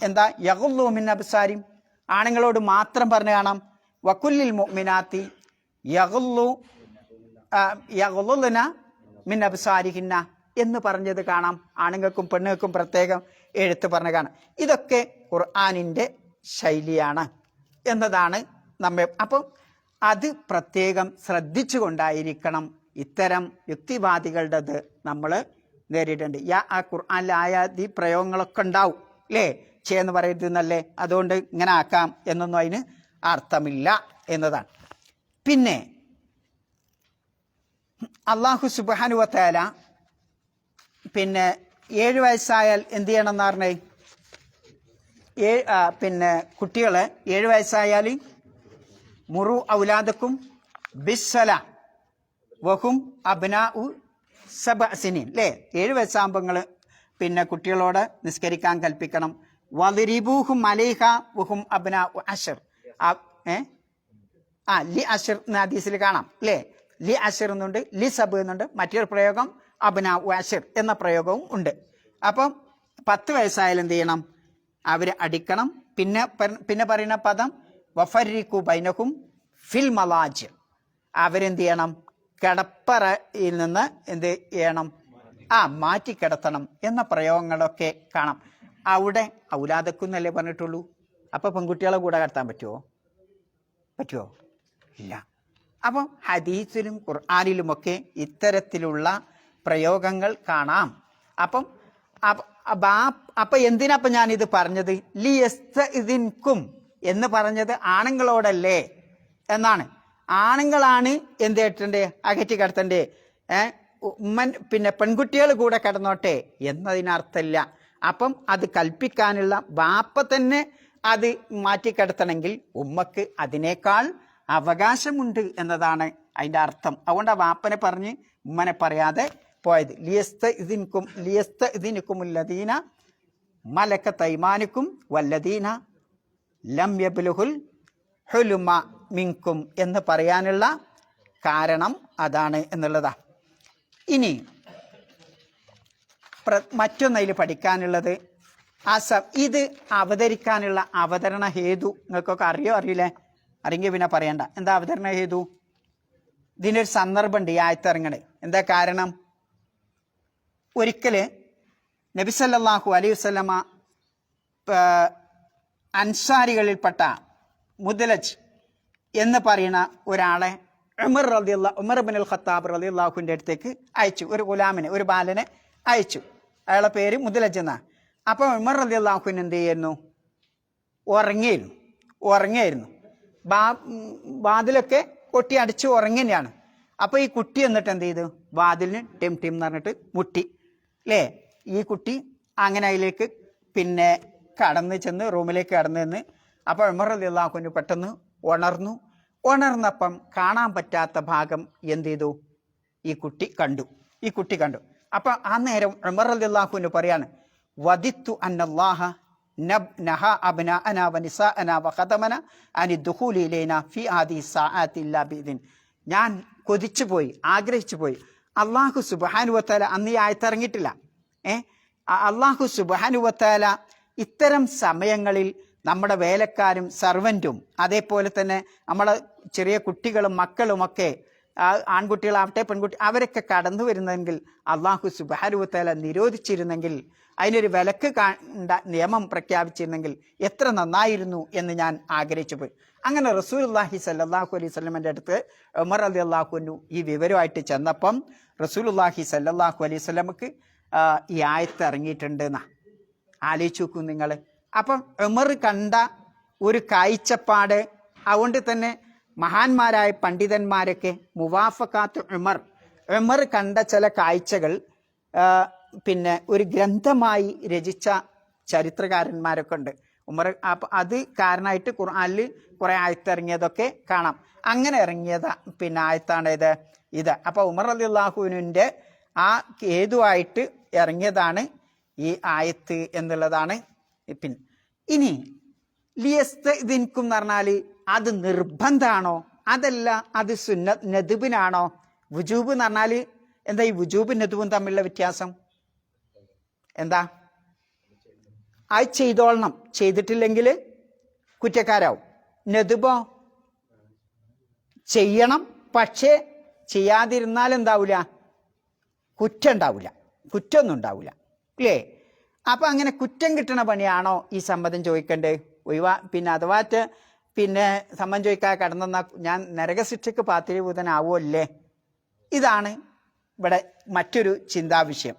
എന്താ യഗുല്ലു മിൻ അബ്സാരിം ആണുങ്ങളോട് മാത്രം പറഞ്ഞു കാണാം. വകുല്ലിൽ മുഅ്മിനാത്തി യഗുല്ലുന മിൻ അബ്സാരിഹിന്ന എന്ന് പറഞ്ഞത് കാണാം. ആണുങ്ങൾക്കും പെണ്ണുങ്ങൾക്കും പ്രത്യേകം എഴുത്ത് പറഞ്ഞു കാണാം. ഇതൊക്കെ ഖുർആനിൻ്റെ ശൈലിയാണ് എന്നതാണ് നമ്മെ. അപ്പം അത് പ്രത്യേകം ശ്രദ്ധിച്ചുകൊണ്ടായിരിക്കണം ഇത്തരം യുക്തിവാദികളുടേത് നമ്മൾ നേരിടേണ്ടത്. ആ ഖുർആനിലെ ആയാതി പ്രയോഗങ്ങളൊക്കെ ഉണ്ടാവും. അല്ലേ? എന്ന് പറയുന്നല്ലേ, അതുകൊണ്ട് ഇങ്ങനെ ആക്കാം എന്നൊന്നും അതിന് അർത്ഥമില്ല എന്നതാണ്. പിന്നെ അല്ലാഹു സുബ്ഹാനഹു വ തആല പിന്നെ 7 വയസ്സായാൽ എന്ത് ചെയ്യണം എന്ന് പറഞ്ഞേ? പിന്നെ കുട്ടികളെ 7 വയസ്സായാൽ മുറു ഔലാദക്കും ബിസ്സല വഹും അബ്നാഉ സബഅ സിനീൻ. അല്ലേ? 7 വയസ്സാകുമ്പോൾ പിന്നെ കുട്ടികളോട് നിസ്കരിക്കാൻ കൽപ്പിക്കണം. വദ്രിബൂഹും അലൈഹ വഹും അബ്നാഉ അശ്ർ. ലി അശ്ർ എന്ന ഹദീസിൽ കാണാം. അല്ലേ? ലി അശ്ർ എന്നുണ്ട്, ലി സബ് എന്നുണ്ട്, മറ്റൊരു പ്രയോഗം അബ്നാഉ അശ്ർ എന്ന പ്രയോഗവും ഉണ്ട്. അപ്പം 10 വയസ്സായാലും എന്ത് ചെയ്യണം? അവരെ അടിക്കണം. പിന്നെ പറയുന്ന പദം വഫരിഖു ബൈനഹും ഫിൽ മലാജ്. അവരെന്ത് ചെയ്യണം? കിടപ്പറയിൽ നിന്ന് എന്ത് ചെയ്യണം? മാറ്റിക്കിടത്തണം എന്ന പ്രയോഗങ്ങളൊക്കെ കാണാം. അവിടെ ഔലാദക്കുന്നല്ലേ പറഞ്ഞിട്ടുള്ളൂ. അപ്പോൾ പെൺകുട്ടികളെ കൂടെ കിടത്താൻ പറ്റുമോ? ഇല്ല. അപ്പം ഹദീസിലും ഖുർആനിലുമൊക്കെ ഇത്തരത്തിലുള്ള പ്രയോഗങ്ങൾ കാണാം. അപ്പം എന്തിനപ്പം ഞാനിത് പറഞ്ഞത്? ലിയസ്തഇദിൻകും എന്ന് പറഞ്ഞത് ആണുങ്ങളോടല്ലേ എന്നാണ്. ആണുങ്ങളാണ് എന്ത് കേട്ടണ്ടേ? അകറ്റി കിടത്തണ്ടേ? പിന്നെ പെൺകുട്ടികൾ കൂടെ കിടന്നോട്ടെ എന്നതിനർത്ഥമില്ല. അപ്പം അത് കൽപ്പിക്കാനുള്ള ബാപ്പ തന്നെ അത് മാറ്റിക്കിടത്തണമെങ്കിൽ ഉമ്മക്ക് അതിനേക്കാൾ അവകാശമുണ്ട് എന്നതാണ് അതിൻ്റെ അർത്ഥം. അതുകൊണ്ട് ആ വാപ്പനെ പറഞ്ഞ് ഉമ്മനെ പറയാതെ പോയത്. ലിയസ്തഇദിനുകുമുല്ലദീന മലക്കത്ത് അയ്മാനുക്കും വല്ലദീന ലം യബ്ലുഹുൽ ഹുലുമ മിൻകും എന്ന് പറയാനുള്ള കാരണം അതാണ് എന്നുള്ളതാണ്. ഇനി മറ്റൊന്നതിൽ പഠിക്കാനുള്ളത് ഇത് അവതരിക്കാനുള്ള അവതരണ ഹേതു നിങ്ങൾക്കൊക്കെ അറിയില്ലേ? അറിയെങ്കിൽ പിന്നെ പറയണ്ട. എന്താ അവതരണ ഹേതു? ഇതിനൊരു സന്ദർഭമുണ്ട് ഈ ആയത്തിറങ്ങണേ. എന്താ കാരണം? ഒരിക്കൽ നബി സല്ലല്ലാഹു അലൈഹി വസല്ലമ അൻസാരികളിൽപ്പെട്ട മുദ്ലജ് എന്ന് പറയുന്ന ഒരാളെ ഉമർ ഇബ്നുൽ ഖത്താബ് റളിയല്ലാഹുവിൻ്റെ അടുത്തേക്ക് അയച്ചു. ഒരു ഗുലാമിനെ, ഒരു ബാലനെ അയച്ചു. അയാളെ പേര് മുദ്ലജ് എന്നാ. അപ്പോൾ ഉമർ റളിയല്ലാഹുവിന് എന്ത് ചെയ്യുന്നു? ഉറങ്ങിയായിരുന്നു. വാതിലൊക്കെ കൊട്ടി അടിച്ച് ഉറങ്ങനെയാണ്. അപ്പോൾ ഈ കുട്ടി എന്നിട്ട് എന്ത് ചെയ്തു? വാതിലിന് ടിം ടിം എന്ന് പറഞ്ഞിട്ട് മുട്ടി. അല്ലേ? ഈ കുട്ടി അങ്ങനെ അതിലേക്ക് പിന്നെ കടന്ന് ചെന്ന് റൂമിലേക്ക് കടന്നു ചെന്ന് അപ്പോൾ ഉമർ റളിയല്ലാഹുവിന് പെട്ടെന്ന് ഉണർന്നപ്പം കാണാൻ പറ്റാത്ത ഭാഗം എന്ത് ചെയ്തു? ഈ കുട്ടി കണ്ടു. അപ്പം ആ നേരം ഉമർ റളിയല്ലാഹുവിന് പറയാണ്, വദിത്തു അന്നല്ലാഹ നഹ അബ്നാഅനാ വനിസാഅനാ വഖദമന അനി ദുഖൂലി ഇലൈനാ ഫി ഹാദിഹി സഅാതി ഇല്ലാ ബിഇദ്ൻ. ഞാൻ ആഗ്രഹിച്ചു പോയി അല്ലാഹു സുബ്ഹാനഹു വ തആല അന്ന് ഈ ആയത്ത് ഇറങ്ങിയിട്ടില്ല. അല്ലാഹു സുബ്ഹാനഹു വ തആല ഇത്തരം സമയങ്ങളിൽ നമ്മുടെ വേലക്കാരും സർവൻറ്റും അതേപോലെ തന്നെ നമ്മളെ ചെറിയ കുട്ടികളും മക്കളുമൊക്കെ ആൺകുട്ടികളാവട്ടെ പെൺകുട്ടി അവരൊക്കെ കടന്നു വരുന്നെങ്കിൽ അല്ലാഹു സുബ്ഹാനഹു വ തആല നിരോധിച്ചിരുന്നെങ്കിൽ, അതിനൊരു വിലക്ക് നിയമം പ്രഖ്യാപിച്ചിരുന്നെങ്കിൽ എത്ര നന്നായിരുന്നു എന്ന് ഞാൻ ആഗ്രഹിച്ചു പോയി. അങ്ങനെ റസൂലുള്ളാഹി സ്വല്ലല്ലാഹു അലൈഹി വസല്ലമയുടെ അടുത്ത് ഉമർ റളിയല്ലാഹു അൻഹു ഈ വിവരമായിട്ട് ചെന്നപ്പം റസൂലുള്ളാഹി സ്വല്ലല്ലാഹു അലൈഹി വസല്ലമക്ക് ഈ ആയത്ത് ഇറങ്ങിയിട്ടുണ്ട് എന്നാ. ആലോചിച്ച് നോക്കൂ നിങ്ങൾ. അപ്പം ഉമർ കണ്ട ഒരു കാഴ്ചപ്പാട്, അതുകൊണ്ട് തന്നെ മഹാന്മാരായ പണ്ഡിതന്മാരൊക്കെ മുവാഫക്കാത്ത് ഉമർ കണ്ട ചില കാഴ്ചകൾ പിന്നെ ഒരു ഗ്രന്ഥമായി രചിച്ച ചരിത്രകാരന്മാരൊക്കെ ഉണ്ട്. ഉമർ അപ്പം അത് കാരണമായിട്ട് ഖുർആനിൽ കുറെ ആയത്തിറങ്ങിയതൊക്കെ കാണാം. അങ്ങനെ ഇറങ്ങിയത് പിന്നെ ആയത്താണ് ഇത്. അപ്പോൾ ഉമർ റളിയല്ലാഹുവിന്റെ ആ ഹേതുവായിട്ട് ഇറങ്ങിയതാണ് ഈ ആയത്ത് എന്നുള്ളതാണ്. പിന്നെ ഇനി ലിയസ്തഇദിൻകും എന്ന് പറഞ്ഞാൽ അത് നിർബന്ധമാണോ അതല്ല അത് സുന്നത്ത് നദുബിനാണോ? വുജൂബ് എന്ന് പറഞ്ഞാൽ എന്താ? ഈ വുജൂബും നദുബും തമ്മിലുള്ള വ്യത്യാസം എന്താ? അത് ചെയ്തോളണം, ചെയ്തിട്ടില്ലെങ്കിൽ കുറ്റക്കാരാവും. നദുബോ ചെയ്യണം, പക്ഷേ ചെയ്യാതിരുന്നാൽ എന്താവില്ല? കുറ്റം ഉണ്ടാവില്ല, കുറ്റമൊന്നും ഉണ്ടാവില്ല അല്ലേ? അപ്പം അങ്ങനെ കുറ്റം കിട്ടണ പണിയാണോ ഈ സമ്മതം ചോദിക്കണ്ടേ? പിന്നെ അഥവാറ്റ് പിന്നെ സമ്മതം ചോദിക്കാതെ കടന്നെന്നാ ഞാൻ നരകശിക്ഷയ്ക്ക് പാത്രീഭൂതനാവുമല്ലേ? ഇതാണ് ഇവിടെ മറ്റൊരു ചിന്താവിഷയം.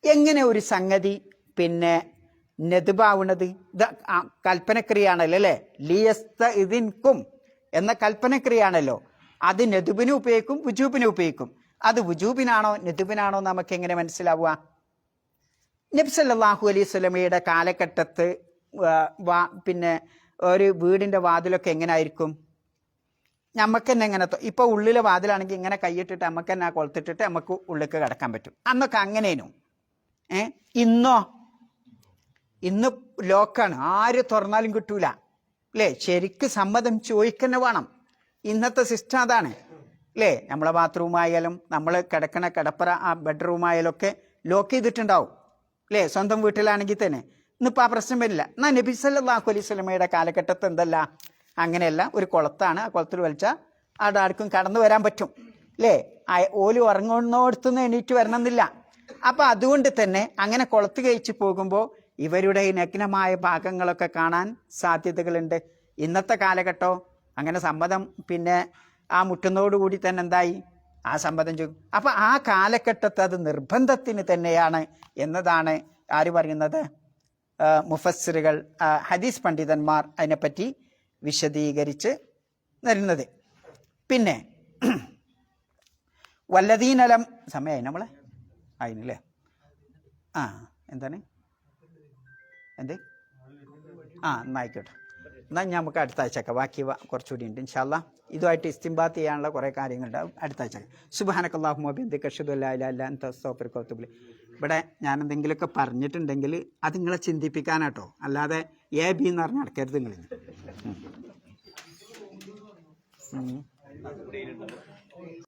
എങ്ങനെ ഒരു സംഗതി പിന്നെ നെതുബാവുന്നത്? ഇത് കൽപ്പനക്രിയാണല്ലോ അല്ലേ? ലിയസ്തഇദിൻകും എന്ന കൽപ്പനക്രിയാണല്ലോ. അത് നെതുബിനും ഉപയോഗിക്കും, വുജൂബിനും ഉപയോഗിക്കും. അത് വുജൂബിനാണോ നെതുബിനാണോ നമുക്ക് എങ്ങനെ മനസ്സിലാവുക? നബി സല്ലല്ലാഹു അലൈഹി വസല്ലമയുടെ കാലഘട്ടത്ത് പിന്നെ ഒരു വീടിൻ്റെ വാതിലൊക്കെ എങ്ങനെ ആയിരിക്കും? നമുക്ക് തന്നെ എങ്ങനെ ഇപ്പോൾ ഉള്ളിലെ വാതിലാണെങ്കിൽ ഇങ്ങനെ കൈയിട്ടിട്ട് നമുക്ക് തന്നെ കൊളുത്തിട്ടിട്ട് നമുക്ക് ഉള്ളിലേക്ക് കിടക്കാൻ പറ്റും. അന്നൊക്കെ അങ്ങനെയായിരുന്നു. ഇന്ന് ലോക്കാണ്, ആര് തുറന്നാലും കിട്ടൂല അല്ലേ? ശരിക്ക് സമ്മതം ചോദിക്കന്നെ വേണം. ഇന്നത്തെ സിസ്റ്റം അതാണ് അല്ലേ? നമ്മളെ ബാത്റൂമായാലും നമ്മൾ കിടക്കണ കിടപ്പറ ആ ബെഡ്റൂമായാലും ഒക്കെ ലോക്ക് ചെയ്തിട്ടുണ്ടാവും അല്ലേ? സ്വന്തം വീട്ടിലാണെങ്കിൽ തന്നെ. ഇന്നിപ്പോൾ ആ പ്രശ്നം വരില്ല. എന്നാൽ നബി സല്ലല്ലാഹു അലൈഹി വസല്ലമയുടെ കാലഘട്ടത്ത് എന്തല്ല, അങ്ങനെയല്ല. ഒരു കുളത്താണ്, ആ കുളത്തിൽ വലിച്ചാൽ അവിടെ ആർക്കും കടന്നു വരാൻ പറ്റും അല്ലേ? ഓല് ഉറങ്ങുന്നോടത്തുനിന്ന് എണീറ്റ് വരണമെന്നില്ല. അപ്പം അതുകൊണ്ട് തന്നെ അങ്ങനെ കുളത്ത് കഴിച്ച് പോകുമ്പോൾ ഇവരുടെ നഗ്നമായ ഭാഗങ്ങളൊക്കെ കാണാൻ സാധ്യതകളുണ്ട്. ഇന്നത്തെ കാലഘട്ടം അങ്ങനെ സമ്മതം പിന്നെ ആ മുട്ടുന്നതോടുകൂടി തന്നെ എന്തായി? ആ സമ്മതം ചോദിക്കും. അപ്പം ആ കാലഘട്ടത്ത് അത് നിർബന്ധത്തിന് തന്നെയാണ് എന്നതാണ് ആര് പറയുന്നത്? മുഫസ്സിറുകൾ, ഹദീസ് പണ്ഡിതന്മാർ അതിനെപ്പറ്റി വിശദീകരിച്ച് വരുന്നത്. പിന്നെ വല്ലദീനലം സമയമായി നമ്മളെ ആയില്ലേ? എന്താണ് എന്നായിക്കോട്ടെ. എന്നാൽ നമുക്ക് അടുത്ത ആഴ്ചയൊക്കെ ബാക്കി കുറച്ചുകൂടി ഉണ്ട് ഇൻഷാ അല്ലാഹ്. ഇതുമായിട്ട് ഇസ്തിംബാത്ത് ചെയ്യാനുള്ള കുറേ കാര്യങ്ങളുണ്ടാവും അടുത്ത ആഴ്ച. സുബ്ഹാനക്കല്ലാഹുമ്മ വബിഹംദിക അശ്ഹദു അല്ലാ ഇലാഹ ഇല്ല അൻത അസ്തഗ്ഫിറുക വഅതൂബു ഇലൈക്. ഇവിടെ ഞാൻ എന്തെങ്കിലുമൊക്കെ പറഞ്ഞിട്ടുണ്ടെങ്കിൽ അത് നിങ്ങളെ ചിന്തിപ്പിക്കാനാട്ടോ, അല്ലാതെ എ ബി എന്ന് പറഞ്ഞ് നടക്കരുത് നിങ്ങൾ.